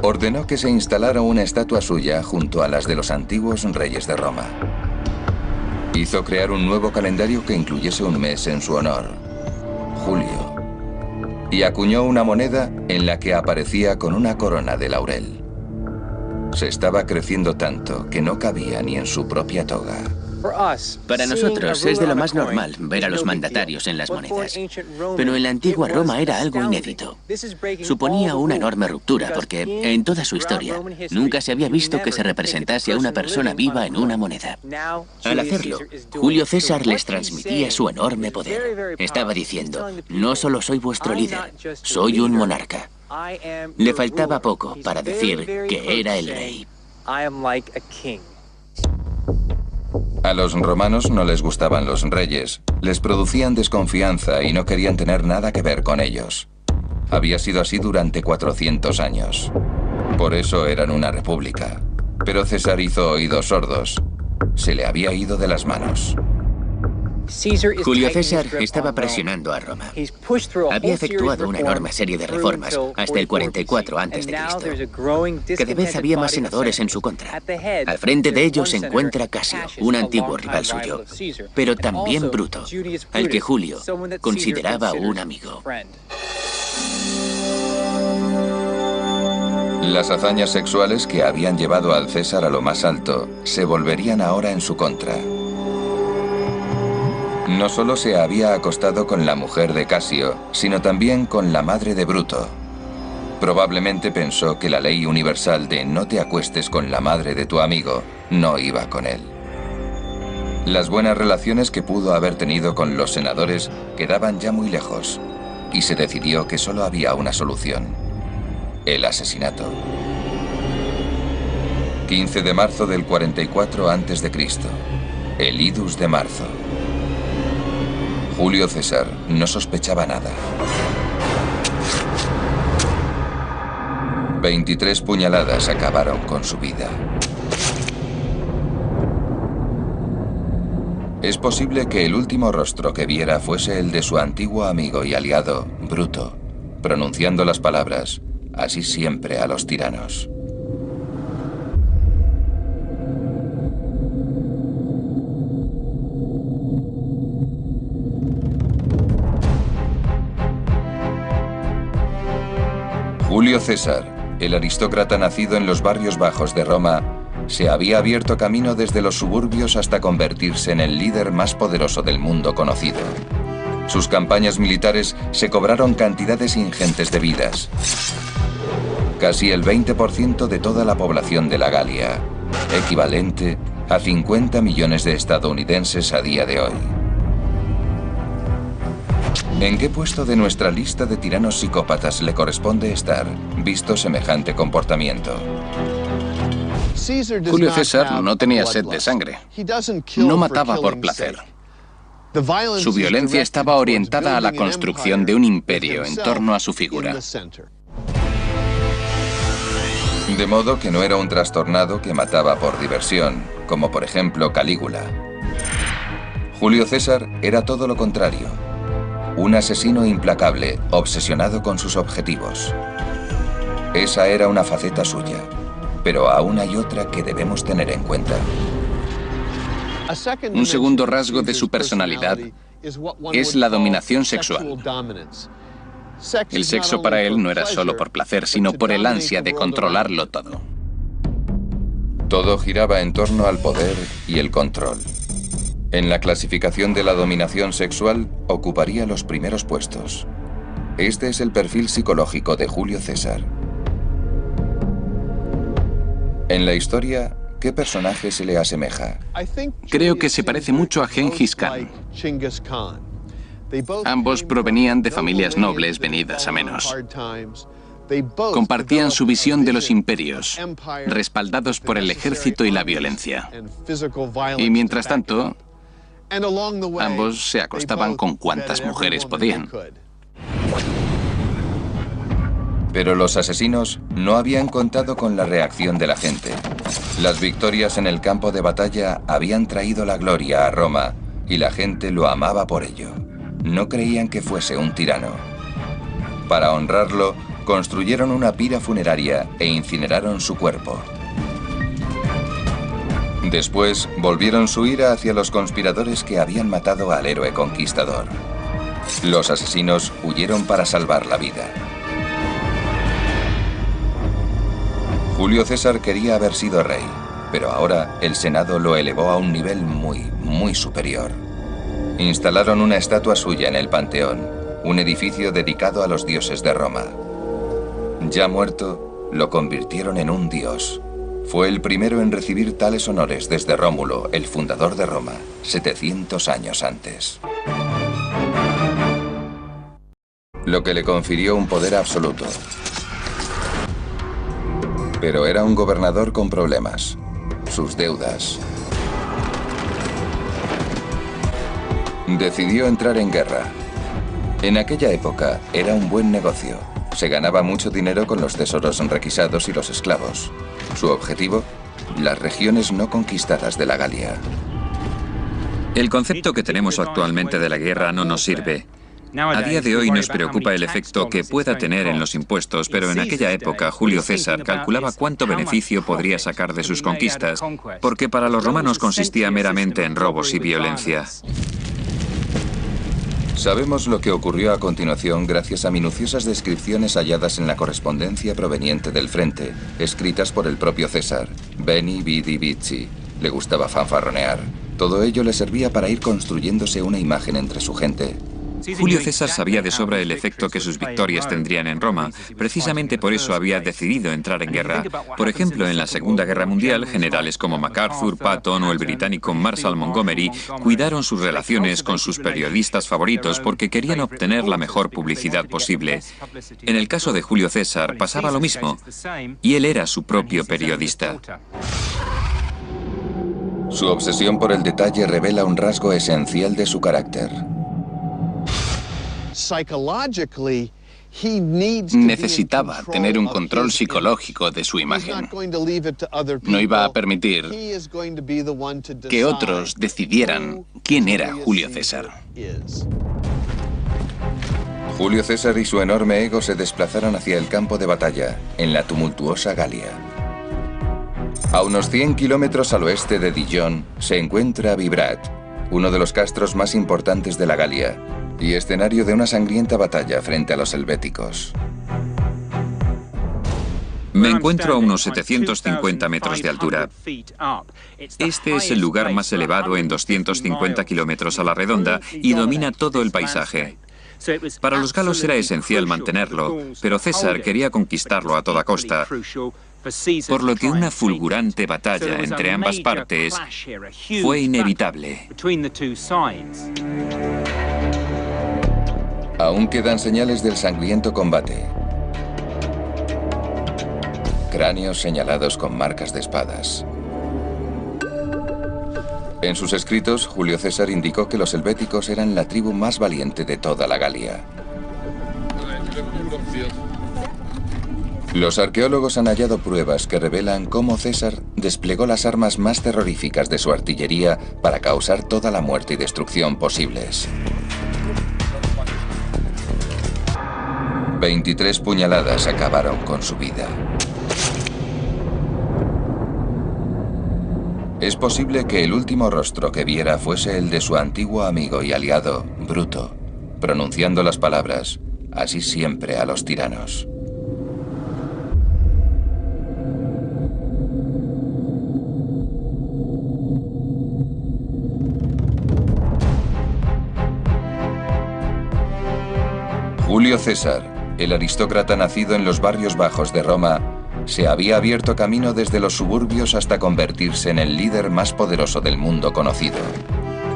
Ordenó que se instalara una estatua suya junto a las de los antiguos reyes de Roma. Hizo crear un nuevo calendario que incluyese un mes en su honor, julio, y acuñó una moneda en la que aparecía con una corona de laurel. Se estaba creciendo tanto que no cabía ni en su propia toga. Para nosotros es de lo más normal ver a los mandatarios en las monedas, pero en la antigua Roma era algo inédito. Suponía una enorme ruptura porque, en toda su historia, nunca se había visto que se representase a una persona viva en una moneda. Al hacerlo, Julio César les transmitía su enorme poder. Estaba diciendo, no solo soy vuestro líder, soy un monarca. Le faltaba poco para decir que era el rey. A los romanos no les gustaban los reyes, les producían desconfianza y no querían tener nada que ver con ellos. Había sido así durante 400 años. Por eso eran una república. Pero César hizo oídos sordos. Se le había ido de las manos. Julio César estaba presionando a Roma. Había efectuado una enorme serie de reformas hasta el 44 a.C. Cada vez había más senadores en su contra. Al frente de ellos se encuentra Casio, un antiguo rival suyo, pero también Bruto, al que Julio consideraba un amigo. Las hazañas sexuales que habían llevado al César a lo más alto se volverían ahora en su contra. No solo se había acostado con la mujer de Casio, sino también con la madre de Bruto. Probablemente pensó que la ley universal de no te acuestes con la madre de tu amigo no iba con él. Las buenas relaciones que pudo haber tenido con los senadores quedaban ya muy lejos, y se decidió que solo había una solución: el asesinato. 15 de marzo del 44 a.C., el Idus de marzo. Julio César no sospechaba nada. 23 puñaladas acabaron con su vida. Es posible que el último rostro que viera fuese el de su antiguo amigo y aliado, Bruto, pronunciando las palabras: así siempre a los tiranos. Julio César, el aristócrata nacido en los barrios bajos de Roma, se había abierto camino desde los suburbios hasta convertirse en el líder más poderoso del mundo conocido. Sus campañas militares se cobraron cantidades ingentes de vidas. Casi el 20% de toda la población de la Galia, equivalente a 50 millones de estadounidenses a día de hoy. ¿En qué puesto de nuestra lista de tiranos psicópatas le corresponde estar, visto semejante comportamiento? Julio César no tenía sed de sangre. No mataba por placer. Su violencia estaba orientada a la construcción de un imperio en torno a su figura. De modo que no era un trastornado que mataba por diversión, como por ejemplo Calígula. Julio César era todo lo contrario. Un asesino implacable, obsesionado con sus objetivos. Esa era una faceta suya, pero aún hay otra que debemos tener en cuenta. Un segundo rasgo de su personalidad es la dominación sexual. El sexo para él no era solo por placer, sino por el ansia de controlarlo todo. Todo giraba en torno al poder y el control. En la clasificación de la dominación sexual, ocuparía los primeros puestos. Este es el perfil psicológico de Julio César. En la historia, ¿qué personaje se le asemeja? Creo que se parece mucho a Gengis Khan. Ambos provenían de familias nobles venidas a menos. Compartían su visión de los imperios, respaldados por el ejército y la violencia. Y mientras tanto, ambos se acostaban con cuantas mujeres podían. Pero los asesinos no habían contado con la reacción de la gente. Las victorias en el campo de batalla habían traído la gloria a Roma y la gente lo amaba por ello. No creían que fuese un tirano. Para honrarlo, construyeron una pira funeraria e incineraron su cuerpo. Después, volvieron su ira hacia los conspiradores que habían matado al héroe conquistador. Los asesinos huyeron para salvar la vida. Julio César quería haber sido rey, pero ahora el Senado lo elevó a un nivel muy superior. Instalaron una estatua suya en el Panteón, un edificio dedicado a los dioses de Roma. Ya muerto, lo convirtieron en un dios. Fue el primero en recibir tales honores desde Rómulo, el fundador de Roma, 700 años antes. Lo que le confirió un poder absoluto. Pero era un gobernador con problemas. Sus deudas. Decidió entrar en guerra. En aquella época era un buen negocio. Se ganaba mucho dinero con los tesoros requisados y los esclavos. Su objetivo, las regiones no conquistadas de la Galia. El concepto que tenemos actualmente de la guerra no nos sirve. A día de hoy nos preocupa el efecto que pueda tener en los impuestos, pero en aquella época Julio César calculaba cuánto beneficio podría sacar de sus conquistas, porque para los romanos consistía meramente en robos y violencia. Sabemos lo que ocurrió a continuación gracias a minuciosas descripciones halladas en la correspondencia proveniente del frente, escritas por el propio César. Veni, vidi, vici. Le gustaba fanfarronear. Todo ello le servía para ir construyéndose una imagen entre su gente. Julio César sabía de sobra el efecto que sus victorias tendrían en Roma. Precisamente por eso había decidido entrar en guerra. Por ejemplo, en la Segunda Guerra Mundial, generales como MacArthur, Patton o el británico Marshall Montgomery cuidaron sus relaciones con sus periodistas favoritos porque querían obtener la mejor publicidad posible. En el caso de Julio César pasaba lo mismo, y él era su propio periodista. Su obsesión por el detalle revela un rasgo esencial de su carácter. Necesitaba tener un control psicológico de su imagen. No iba a permitir que otros decidieran quién era Julio César. Julio César y su enorme ego se desplazaron hacia el campo de batalla, en la tumultuosa Galia. A unos 100 kilómetros al oeste de Dijon se encuentra Vibrat, uno de los castros más importantes de la Galia, y escenario de una sangrienta batalla frente a los helvéticos. Me encuentro a unos 750 metros de altura. Este es el lugar más elevado en 250 kilómetros a la redonda y domina todo el paisaje. Para los galos era esencial mantenerlo, pero César quería conquistarlo a toda costa, por lo que una fulgurante batalla entre ambas partes fue inevitable. Aún quedan señales del sangriento combate. Cráneos señalados con marcas de espadas. En sus escritos, Julio César indicó que los helvéticos eran la tribu más valiente de toda la Galia. Los arqueólogos han hallado pruebas que revelan cómo César desplegó las armas más terroríficas de su artillería para causar toda la muerte y destrucción posibles. 23 puñaladas acabaron con su vida. Es posible que el último rostro que viera fuese el de su antiguo amigo y aliado, Bruto, pronunciando las palabras, así siempre a los tiranos. Julio César, el aristócrata nacido en los barrios bajos de Roma, se había abierto camino desde los suburbios hasta convertirse en el líder más poderoso del mundo conocido.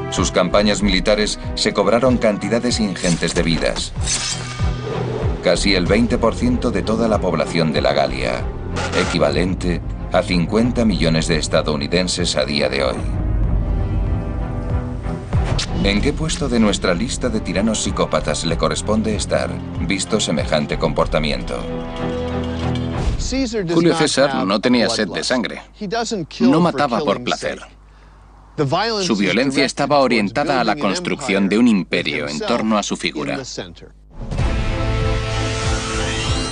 Sus campañas militares se cobraron cantidades ingentes de vidas. Casi el 20% de toda la población de la Galia, equivalente a 50 millones de estadounidenses a día de hoy. ¿En qué puesto de nuestra lista de tiranos psicópatas le corresponde estar, visto semejante comportamiento? Julio César no tenía sed de sangre. No mataba por placer. Su violencia estaba orientada a la construcción de un imperio en torno a su figura.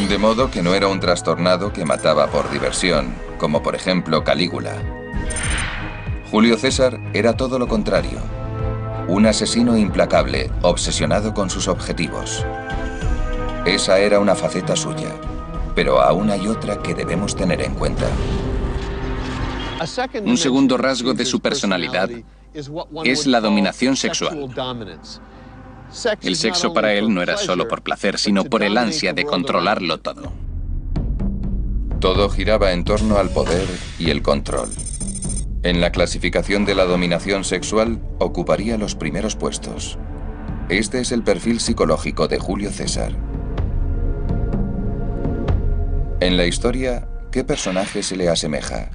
De modo que no era un trastornado que mataba por diversión, como por ejemplo Calígula. Julio César era todo lo contrario. Un asesino implacable, obsesionado con sus objetivos. Esa era una faceta suya, pero aún hay otra que debemos tener en cuenta. Un segundo rasgo de su personalidad es la dominación sexual. El sexo para él no era solo por placer, sino por el ansia de controlarlo todo. Todo giraba en torno al poder y el control. En la clasificación de la dominación sexual, ocuparía los primeros puestos. Este es el perfil psicológico de Julio César. En la historia, ¿qué personaje se le asemeja?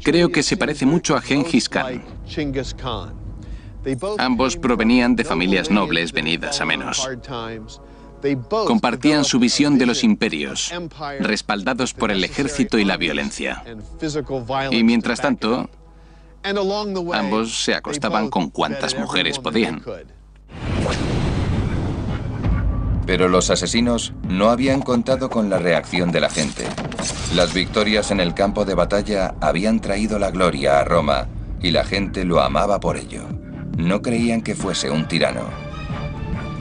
Creo que se parece mucho a Gengis Khan. Ambos provenían de familias nobles venidas a menos. Compartían su visión de los imperios, respaldados por el ejército y la violencia. Y mientras tanto, ambos se acostaban con cuantas mujeres podían. Pero los asesinos no habían contado con la reacción de la gente. Las victorias en el campo de batalla habían traído la gloria a Roma y la gente lo amaba por ello. No creían que fuese un tirano.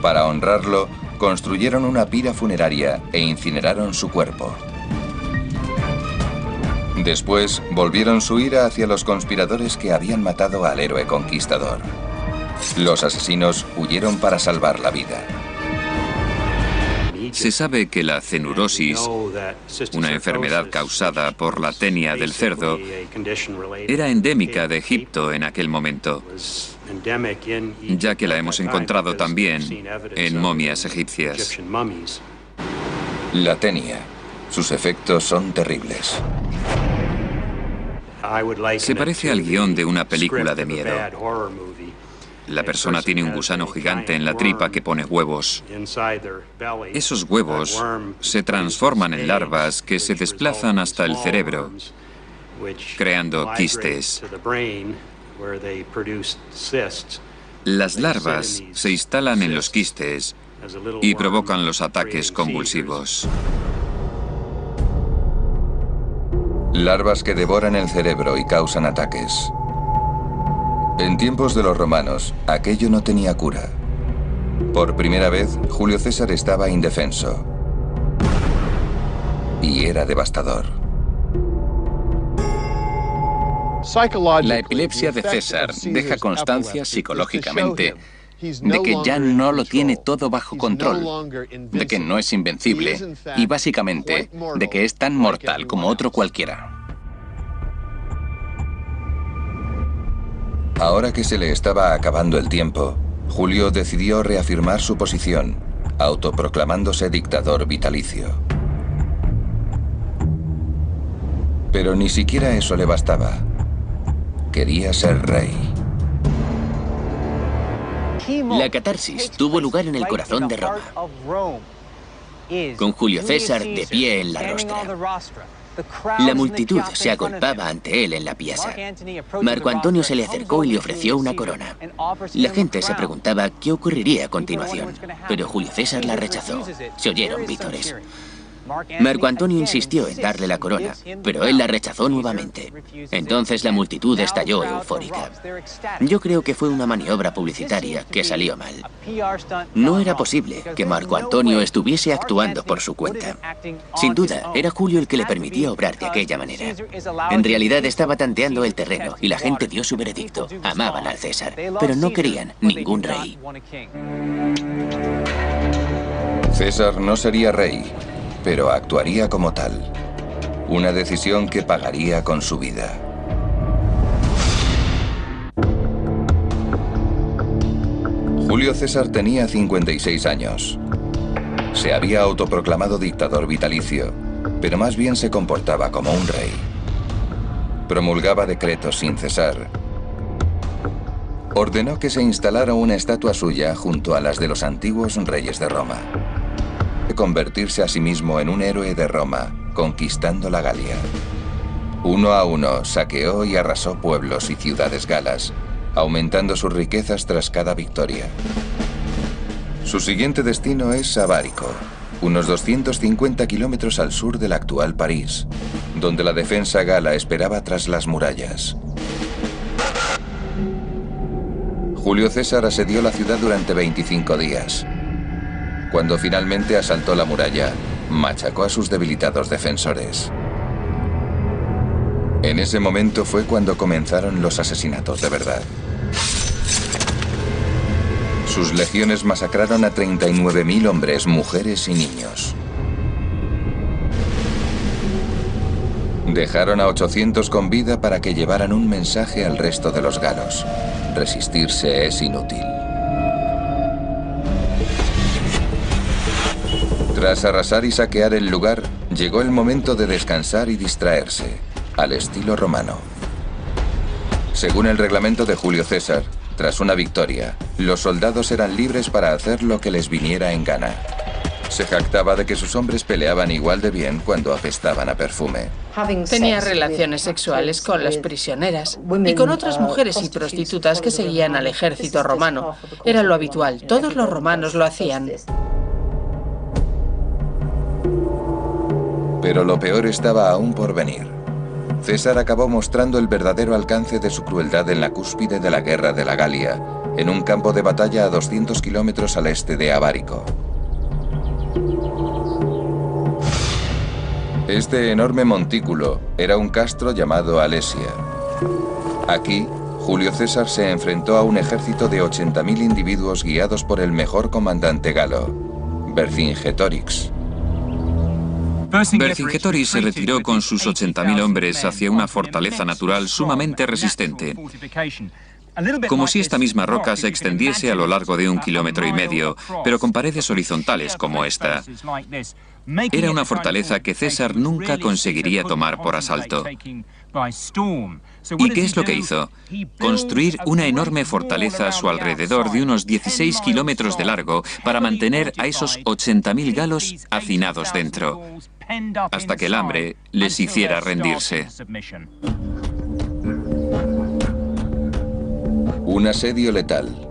Para honrarlo, construyeron una pira funeraria e incineraron su cuerpo. Después, volvieron su ira hacia los conspiradores que habían matado al héroe conquistador. Los asesinos huyeron para salvar la vida. Se sabe que la cenurosis, una enfermedad causada por la tenia del cerdo, era endémica de Egipto en aquel momento, ya que la hemos encontrado también en momias egipcias. La tenia. Sus efectos son terribles. Se parece al guión de una película de miedo. La persona tiene un gusano gigante en la tripa que pone huevos. Esos huevos se transforman en larvas que se desplazan hasta el cerebro, creando quistes. Las larvas se instalan en los quistes y provocan los ataques convulsivos. Larvas que devoran el cerebro y causan ataques. En tiempos de los romanos, aquello no tenía cura. Por primera vez, Julio César estaba indefenso. Y era devastador. La epilepsia de César deja constancia psicológicamente de que ya no lo tiene todo bajo control, de que no es invencible y básicamente de que es tan mortal como otro cualquiera. Ahora que se le estaba acabando el tiempo, Julio decidió reafirmar su posición, autoproclamándose dictador vitalicio. Pero ni siquiera eso le bastaba. Quería ser rey. La catarsis tuvo lugar en el corazón de Roma, con Julio César de pie en la rostra. La multitud se agolpaba ante él en la piazza. Marco Antonio se le acercó y le ofreció una corona. La gente se preguntaba qué ocurriría a continuación, pero Julio César la rechazó. Se oyeron vítores. Marco Antonio insistió en darle la corona, pero él la rechazó nuevamente. Entonces la multitud estalló eufórica. Yo creo que fue una maniobra publicitaria que salió mal. No era posible que Marco Antonio estuviese actuando por su cuenta. Sin duda, era Julio el que le permitía obrar de aquella manera. En realidad estaba tanteando el terreno y la gente dio su veredicto. Amaban al César, pero no querían ningún rey. César no sería rey, pero actuaría como tal. Una decisión que pagaría con su vida. Julio César tenía 56 años. Se había autoproclamado dictador vitalicio, pero más bien se comportaba como un rey. Promulgaba decretos sin cesar. Ordenó que se instalara una estatua suya junto a las de los antiguos reyes de Roma. Convertirse a sí mismo en un héroe de Roma, conquistando la Galia. Uno a uno saqueó y arrasó pueblos y ciudades galas, aumentando sus riquezas tras cada victoria. Su siguiente destino es Sabárico, unos 250 kilómetros al sur del actual París, donde la defensa gala esperaba tras las murallas. Julio César asedió la ciudad durante 25 días. Cuando finalmente asaltó la muralla, machacó a sus debilitados defensores. En ese momento fue cuando comenzaron los asesinatos de verdad. Sus legiones masacraron a 39.000 hombres, mujeres y niños. Dejaron a 800 con vida para que llevaran un mensaje al resto de los galos. Resistirse es inútil. Tras arrasar y saquear el lugar, llegó el momento de descansar y distraerse, al estilo romano. Según el reglamento de Julio César, tras una victoria, los soldados eran libres para hacer lo que les viniera en gana. Se jactaba de que sus hombres peleaban igual de bien cuando apestaban a perfume. Tenía relaciones sexuales con las prisioneras y con otras mujeres y prostitutas que seguían al ejército romano. Era lo habitual, todos los romanos lo hacían. Pero lo peor estaba aún por venir. César acabó mostrando el verdadero alcance de su crueldad en la cúspide de la guerra de la Galia, en un campo de batalla a 200 kilómetros al este de Abárico. Este enorme montículo era un castro llamado Alesia. Aquí, Julio César se enfrentó a un ejército de 80.000 individuos guiados por el mejor comandante galo, Vercingetorix. Vercingetorix se retiró con sus 80.000 hombres hacia una fortaleza natural sumamente resistente, como si esta misma roca se extendiese a lo largo de 1,5 kilómetros, pero con paredes horizontales como esta. Era una fortaleza que César nunca conseguiría tomar por asalto. ¿Y qué es lo que hizo? Construir una enorme fortaleza a su alrededor de unos 16 kilómetros de largo para mantener a esos 80.000 galos hacinados dentro, hasta que el hambre les hiciera rendirse. Un asedio letal.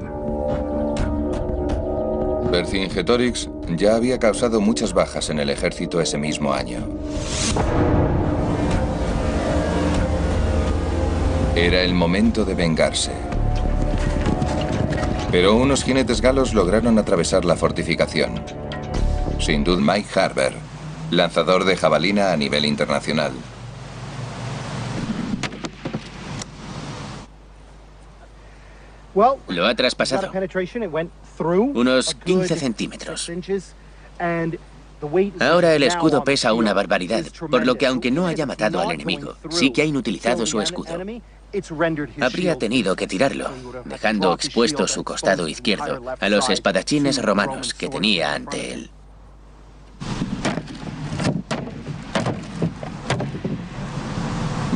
Vercingetorix ya había causado muchas bajas en el ejército ese mismo año. Era el momento de vengarse. Pero unos jinetes galos lograron atravesar la fortificación. Sin duda Mike Harber, lanzador de jabalina a nivel internacional. Lo ha traspasado. Unos 15 centímetros. Ahora el escudo pesa una barbaridad, por lo que aunque no haya matado al enemigo, sí que ha inutilizado su escudo. Habría tenido que tirarlo, dejando expuesto su costado izquierdo a los espadachines romanos que tenía ante él.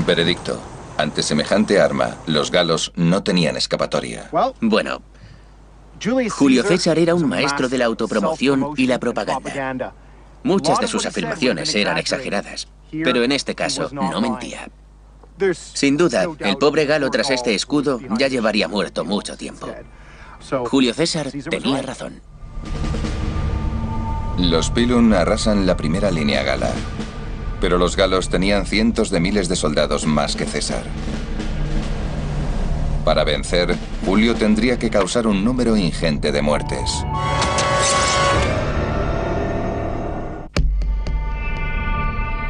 Veredicto. Ante semejante arma, los galos no tenían escapatoria. Bueno, Julio César era un maestro de la autopromoción y la propaganda. Muchas de sus afirmaciones eran exageradas, pero en este caso no mentía. Sin duda, el pobre galo tras este escudo ya llevaría muerto mucho tiempo. Julio César tenía razón. Los Pilum arrasan la primera línea gala, pero los galos tenían cientos de miles de soldados más que César. Para vencer, Julio tendría que causar un número ingente de muertes.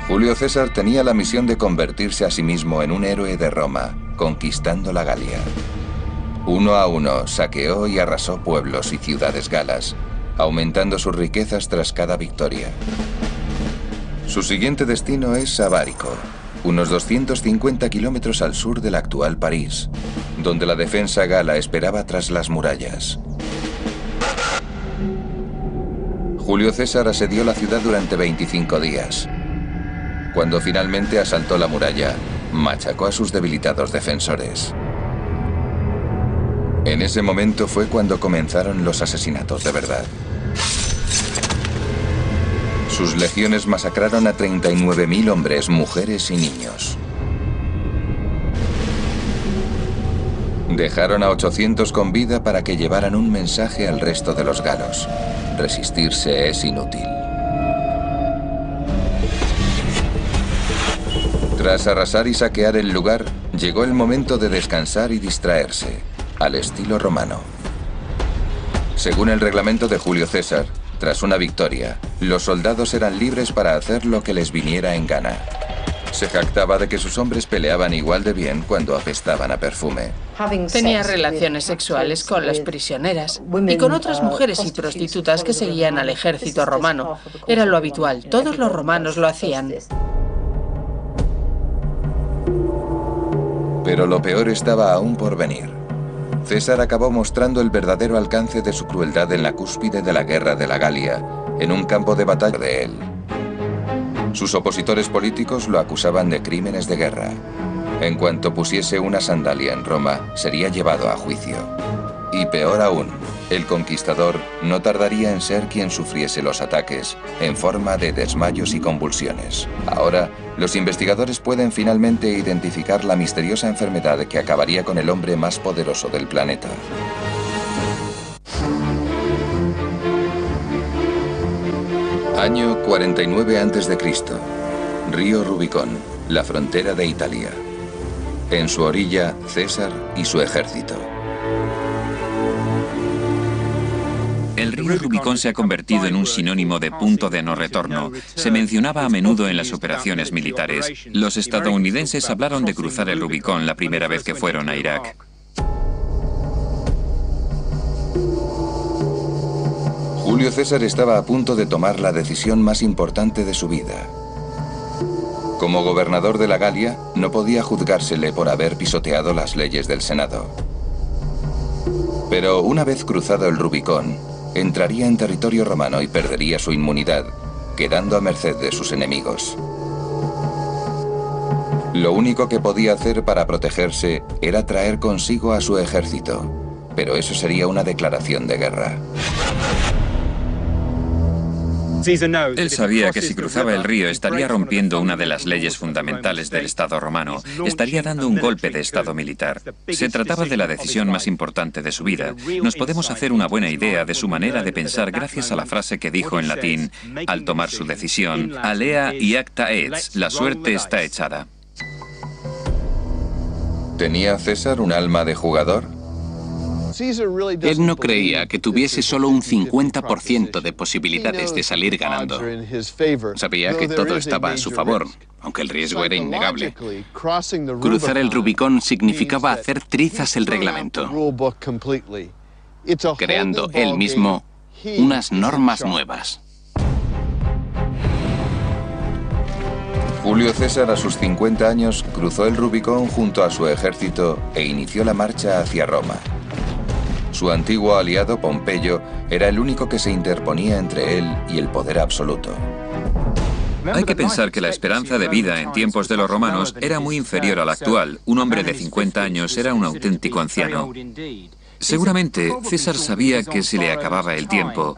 Julio César tenía la misión de convertirse a sí mismo en un héroe de Roma, conquistando la Galia. Uno a uno saqueó y arrasó pueblos y ciudades galas, aumentando sus riquezas tras cada victoria. Su siguiente destino es Abárico, unos 250 kilómetros al sur del actual París, donde la defensa gala esperaba tras las murallas. Julio César asedió la ciudad durante 25 días. Cuando finalmente asaltó la muralla, machacó a sus debilitados defensores. En ese momento fue cuando comenzaron los asesinatos de verdad. Sus legiones masacraron a 39.000 hombres, mujeres y niños. Dejaron a 800 con vida para que llevaran un mensaje al resto de los galos. Resistirse es inútil. Tras arrasar y saquear el lugar, llegó el momento de descansar y distraerse, al estilo romano. Según el reglamento de Julio César, tras una victoria, los soldados eran libres para hacer lo que les viniera en gana. Se jactaba de que sus hombres peleaban igual de bien cuando apestaban a perfume. Tenía relaciones sexuales con las prisioneras y con otras mujeres y prostitutas que seguían al ejército romano. Era lo habitual, todos los romanos lo hacían. Pero lo peor estaba aún por venir. César acabó mostrando el verdadero alcance de su crueldad en la cúspide de la guerra de la Galia, en un campo de batalla de él. Sus opositores políticos lo acusaban de crímenes de guerra. En cuanto pusiese una sandalia en Roma, sería llevado a juicio. Y peor aún, el conquistador no tardaría en ser quien sufriese los ataques, en forma de desmayos y convulsiones. Ahora, los investigadores pueden finalmente identificar la misteriosa enfermedad que acabaría con el hombre más poderoso del planeta. Año 49 a.C. Río Rubicón, la frontera de Italia. En su orilla, César y su ejército. río Rubicón se ha convertido en un sinónimo de punto de no retorno. Se mencionaba a menudo en las operaciones militares. Los estadounidenses hablaron de cruzar el Rubicón la primera vez que fueron a Irak. Julio César estaba a punto de tomar la decisión más importante de su vida. Como gobernador de la Galia, no podía juzgársele por haber pisoteado las leyes del Senado. Pero una vez cruzado el Rubicón, entraría en territorio romano y perdería su inmunidad, quedando a merced de sus enemigos. Lo único que podía hacer para protegerse era traer consigo a su ejército, pero eso sería una declaración de guerra. Él sabía que si cruzaba el río estaría rompiendo una de las leyes fundamentales del Estado romano, estaría dando un golpe de Estado militar. Se trataba de la decisión más importante de su vida. Nos podemos hacer una buena idea de su manera de pensar gracias a la frase que dijo en latín, al tomar su decisión, alea iacta est, la suerte está echada. ¿Tenía César un alma de jugador? Él no creía que tuviese solo un 50% de posibilidades de salir ganando. Sabía que todo estaba a su favor, aunque el riesgo era innegable. Cruzar el Rubicón significaba hacer trizas el reglamento, creando él mismo unas normas nuevas. Julio César, a sus 50 años, cruzó el Rubicón junto a su ejército e inició la marcha hacia Roma. Su antiguo aliado, Pompeyo, era el único que se interponía entre él y el poder absoluto. Hay que pensar que la esperanza de vida en tiempos de los romanos era muy inferior a la actual. Un hombre de 50 años era un auténtico anciano. Seguramente César sabía que se le acababa el tiempo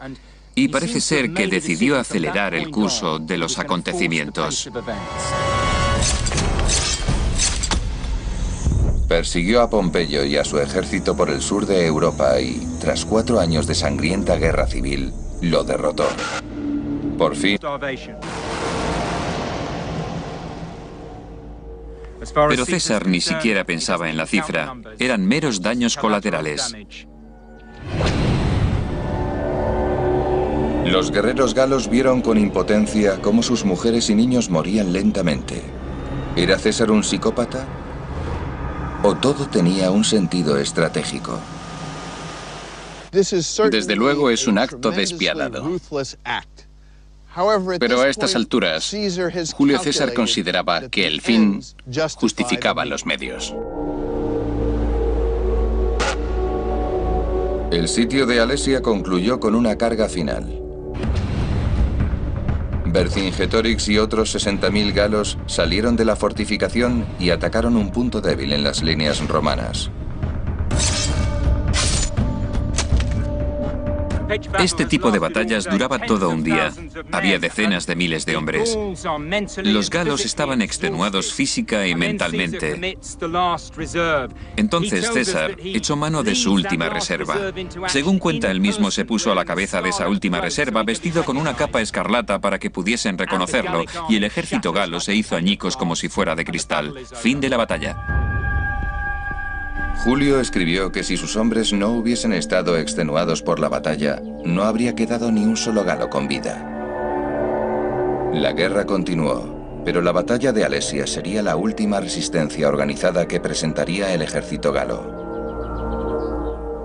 y parece ser que decidió acelerar el curso de los acontecimientos. Persiguió a Pompeyo y a su ejército por el sur de Europa y, tras 4 años de sangrienta guerra civil, lo derrotó. Por fin. Pero César ni siquiera pensaba en la cifra. Eran meros daños colaterales. Los guerreros galos vieron con impotencia cómo sus mujeres y niños morían lentamente. ¿Era César un psicópata? ¿O todo tenía un sentido estratégico? Desde luego es un acto despiadado. Pero a estas alturas, Julio César consideraba que el fin justificaba los medios. El sitio de Alesia concluyó con una carga final. Vercingetorix y otros 60.000 galos salieron de la fortificación y atacaron un punto débil en las líneas romanas. Este tipo de batallas duraba todo un día. Había decenas de miles de hombres. Los galos estaban extenuados física y mentalmente. Entonces César echó mano de su última reserva. Según cuenta él mismo, se puso a la cabeza de esa última reserva vestido con una capa escarlata para que pudiesen reconocerlo, y el ejército galo se hizo añicos como si fuera de cristal. Fin de la batalla. Julio escribió que si sus hombres no hubiesen estado extenuados por la batalla, no habría quedado ni un solo galo con vida. La guerra continuó, pero la batalla de Alesia sería la última resistencia organizada que presentaría el ejército galo.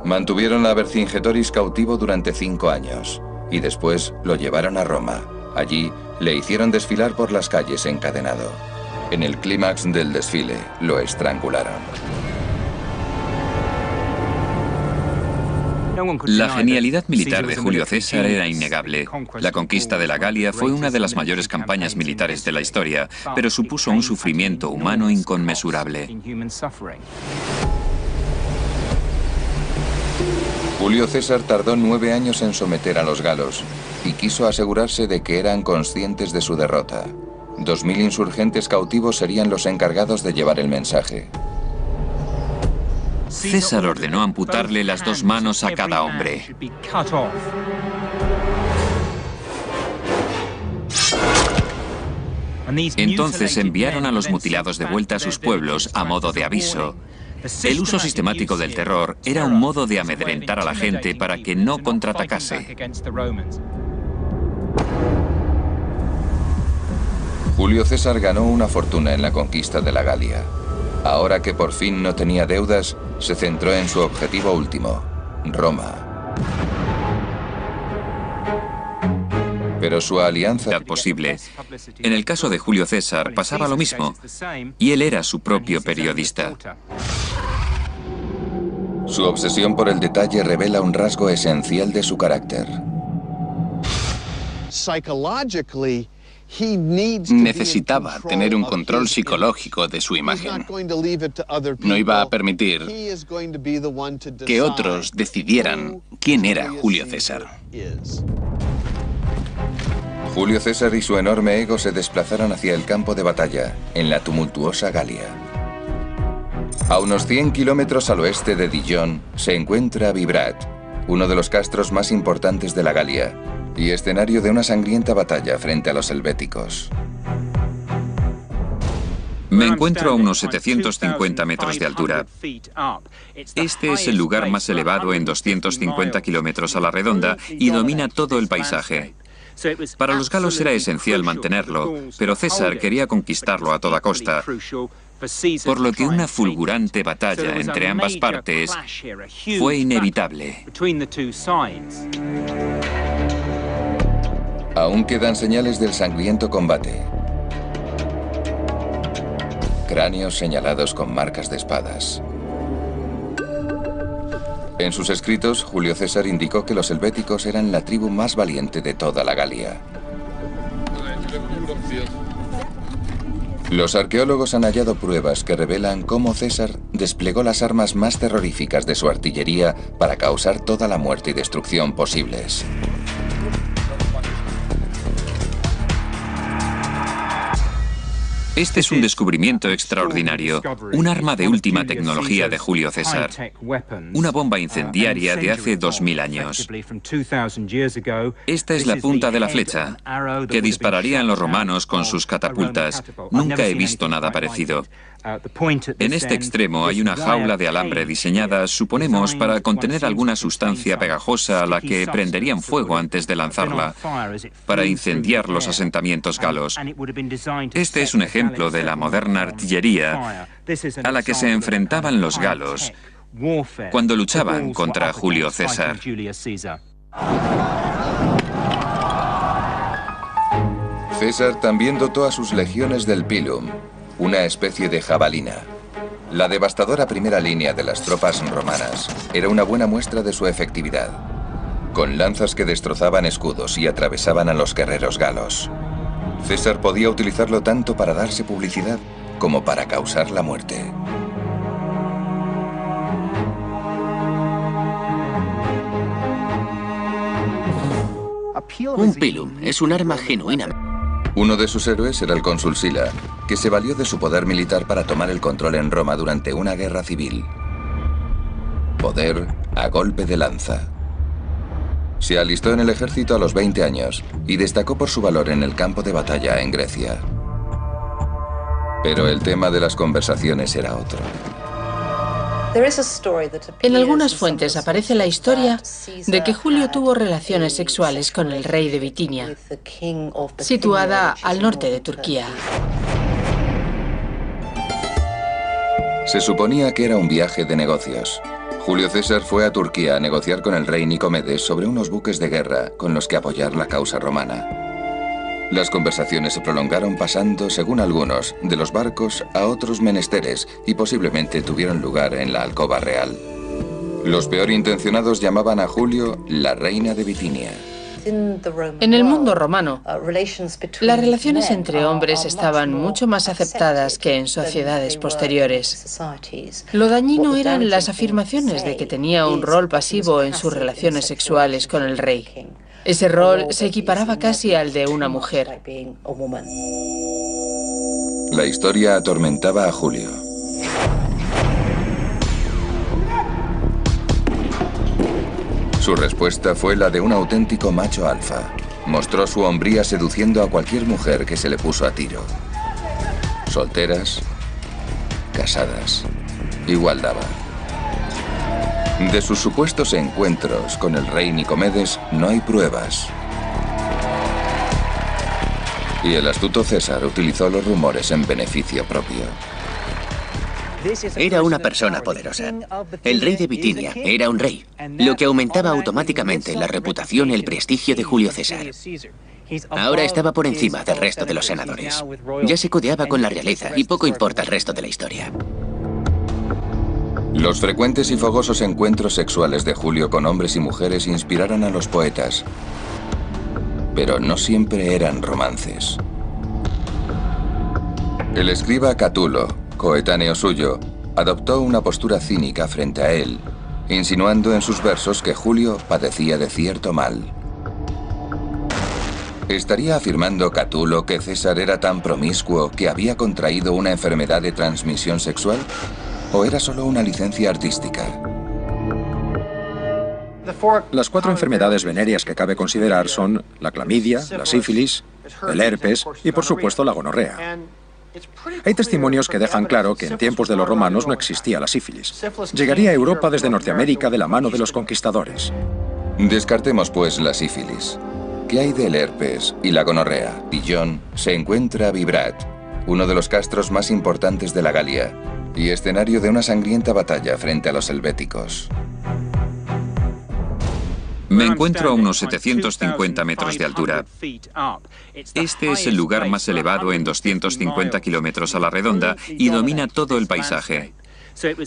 Mantuvieron a Vercingetorix cautivo durante 5 años, y después lo llevaron a Roma. Allí le hicieron desfilar por las calles encadenado. En el clímax del desfile, lo estrangularon. La genialidad militar de Julio César era innegable. La conquista de la Galia fue una de las mayores campañas militares de la historia, pero supuso un sufrimiento humano inconmensurable. Julio César tardó 9 años en someter a los galos y quiso asegurarse de que eran conscientes de su derrota. 2.000 insurgentes cautivos serían los encargados de llevar el mensaje. César ordenó amputarle las 2 manos a cada hombre. Entonces enviaron a los mutilados de vuelta a sus pueblos a modo de aviso. El uso sistemático del terror era un modo de amedrentar a la gente para que no contraatacase. Julio César ganó una fortuna en la conquista de la Galia. Ahora que por fin no tenía deudas, se centró en su objetivo último, Roma. Pero su alianza Era posible. En el caso de Julio César pasaba lo mismo, y él era su propio periodista. Su obsesión por el detalle revela un rasgo esencial de su carácter. Necesitaba tener un control psicológico de su imagen. No iba a permitir que otros decidieran quién era Julio César. Julio César y su enorme ego se desplazaron hacia el campo de batalla, en la tumultuosa Galia. A unos 100 kilómetros al oeste de Dijon se encuentra Vibrat, uno de los castros más importantes de la Galia, y escenario de una sangrienta batalla frente a los helvéticos. Me encuentro a unos 750 metros de altura. Este es el lugar más elevado en 250 kilómetros a la redonda y domina todo el paisaje. Para los galos era esencial mantenerlo, pero César quería conquistarlo a toda costa, por lo que una fulgurante batalla entre ambas partes fue inevitable. Aún quedan señales del sangriento combate. Cráneos señalados con marcas de espadas. En sus escritos, Julio César indicó que los helvéticos eran la tribu más valiente de toda la Galia. Los arqueólogos han hallado pruebas que revelan cómo César desplegó las armas más terroríficas de su artillería para causar toda la muerte y destrucción posibles. Este es un descubrimiento extraordinario, un arma de última tecnología de Julio César, una bomba incendiaria de hace 2000 años. Esta es la punta de la flecha, que dispararían los romanos con sus catapultas. Nunca he visto nada parecido. En este extremo hay una jaula de alambre diseñada, suponemos, para contener alguna sustancia pegajosa a la que prenderían fuego antes de lanzarla, para incendiar los asentamientos galos. Este es un ejemplo de la moderna artillería a la que se enfrentaban los galos cuando luchaban contra Julio César. César también dotó a sus legiones del pilum, una especie de jabalina. La devastadora primera línea de las tropas romanas era una buena muestra de su efectividad, con lanzas que destrozaban escudos y atravesaban a los guerreros galos. César podía utilizarlo tanto para darse publicidad como para causar la muerte. Un pilum es un arma genuina. Uno de sus héroes era el cónsul Sila, que se valió de su poder militar para tomar el control en Roma durante una guerra civil. Poder a golpe de lanza. Se alistó en el ejército a los 20 años y destacó por su valor en el campo de batalla en Grecia. Pero el tema de las conversaciones era otro. En algunas fuentes aparece la historia de que Julio tuvo relaciones sexuales con el rey de Bitinia, situada al norte de Turquía. Se suponía que era un viaje de negocios. Julio César fue a Turquía a negociar con el rey Nicomedes sobre unos buques de guerra con los que apoyar la causa romana. Las conversaciones se prolongaron pasando, según algunos, de los barcos a otros menesteres y posiblemente tuvieron lugar en la alcoba real. Los peor intencionados llamaban a Julio la reina de Bitinia. En el mundo romano, las relaciones entre hombres estaban mucho más aceptadas que en sociedades posteriores. Lo dañino eran las afirmaciones de que tenía un rol pasivo en sus relaciones sexuales con el rey. Ese rol se equiparaba casi al de una mujer. La historia atormentaba a Julio. Su respuesta fue la de un auténtico macho alfa. Mostró su hombría seduciendo a cualquier mujer que se le puso a tiro. Solteras, casadas, igual daba. De sus supuestos encuentros con el rey Nicomedes no hay pruebas. Y el astuto César utilizó los rumores en beneficio propio. Era una persona poderosa. El rey de Bitinia era un rey, lo que aumentaba automáticamente la reputación y el prestigio de Julio César. Ahora estaba por encima del resto de los senadores. Ya se codeaba con la realeza y poco importa el resto de la historia. Los frecuentes y fogosos encuentros sexuales de Julio con hombres y mujeres inspiraron a los poetas. Pero no siempre eran romances. El escriba Catulo, coetáneo suyo, adoptó una postura cínica frente a él, insinuando en sus versos que Julio padecía de cierto mal. ¿Estaría afirmando Catulo que César era tan promiscuo que había contraído una enfermedad de transmisión sexual? ¿O era solo una licencia artística? Las 4 enfermedades venéreas que cabe considerar son la clamidia, la sífilis, el herpes y, por supuesto, la gonorrea. Hay testimonios que dejan claro que en tiempos de los romanos no existía la sífilis. Llegaría a Europa desde Norteamérica de la mano de los conquistadores. Descartemos, pues, la sífilis. ¿Qué hay del herpes y la gonorrea? Dijon se encuentra Vibrat, uno de los castros más importantes de la Galia, y escenario de una sangrienta batalla frente a los helvéticos. Me encuentro a unos 750 metros de altura. Este es el lugar más elevado en 250 kilómetros a la redonda y domina todo el paisaje.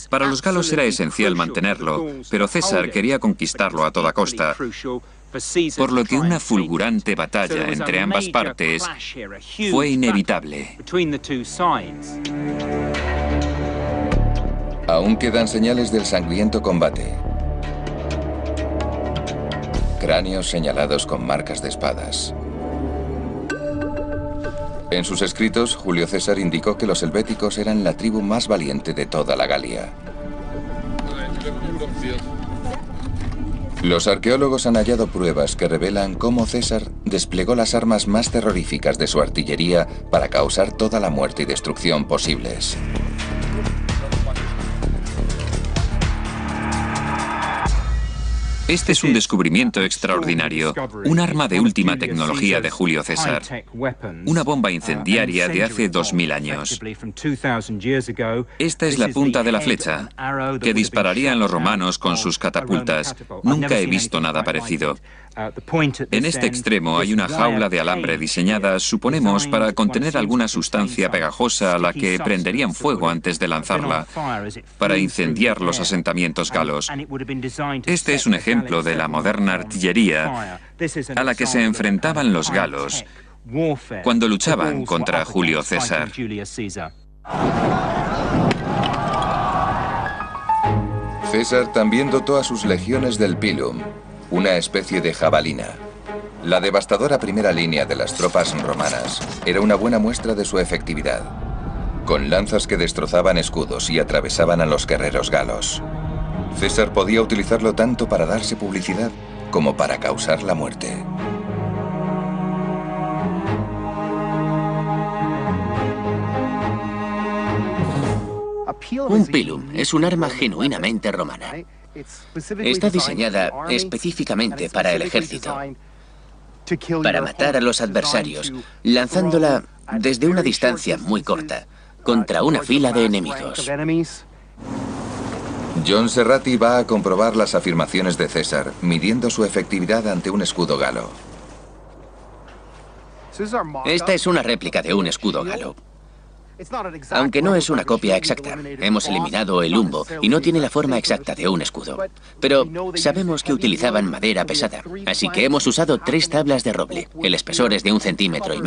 Para los galos era esencial mantenerlo, pero César quería conquistarlo a toda costa, por lo que una fulgurante batalla entre ambas partes fue inevitable. Aún quedan señales del sangriento combate. Cráneos señalados con marcas de espadas. En sus escritos, Julio César indicó que los helvéticos eran la tribu más valiente de toda la Galia. Los arqueólogos han hallado pruebas que revelan cómo César desplegó las armas más terroríficas de su artillería para causar toda la muerte y destrucción posibles. Este es un descubrimiento extraordinario, un arma de última tecnología de Julio César, una bomba incendiaria de hace 2000 años. Esta es la punta de la flecha, que dispararían los romanos con sus catapultas. Nunca he visto nada parecido. En este extremo hay una jaula de alambre diseñada, suponemos, para contener alguna sustancia pegajosa a la que prenderían fuego antes de lanzarla, para incendiar los asentamientos galos. Este es un ejemplo de la moderna artillería a la que se enfrentaban los galos cuando luchaban contra Julio César. César también dotó a sus legiones del pilum, una especie de jabalina. La devastadora primera línea de las tropas romanas era una buena muestra de su efectividad, con lanzas que destrozaban escudos y atravesaban a los guerreros galos. César podía utilizarlo tanto para darse publicidad como para causar la muerte. Un pilum es un arma genuinamente romana. Está diseñada específicamente para el ejército, para matar a los adversarios, lanzándola desde una distancia muy corta, contra una fila de enemigos. John Serrati va a comprobar las afirmaciones de César, midiendo su efectividad ante un escudo galo. Esta es una réplica de un escudo galo. Aunque no es una copia exacta, hemos eliminado el humbo y no tiene la forma exacta de un escudo. Pero sabemos que utilizaban madera pesada, así que hemos usado 3 tablas de roble. El espesor es de 1,5 centímetros.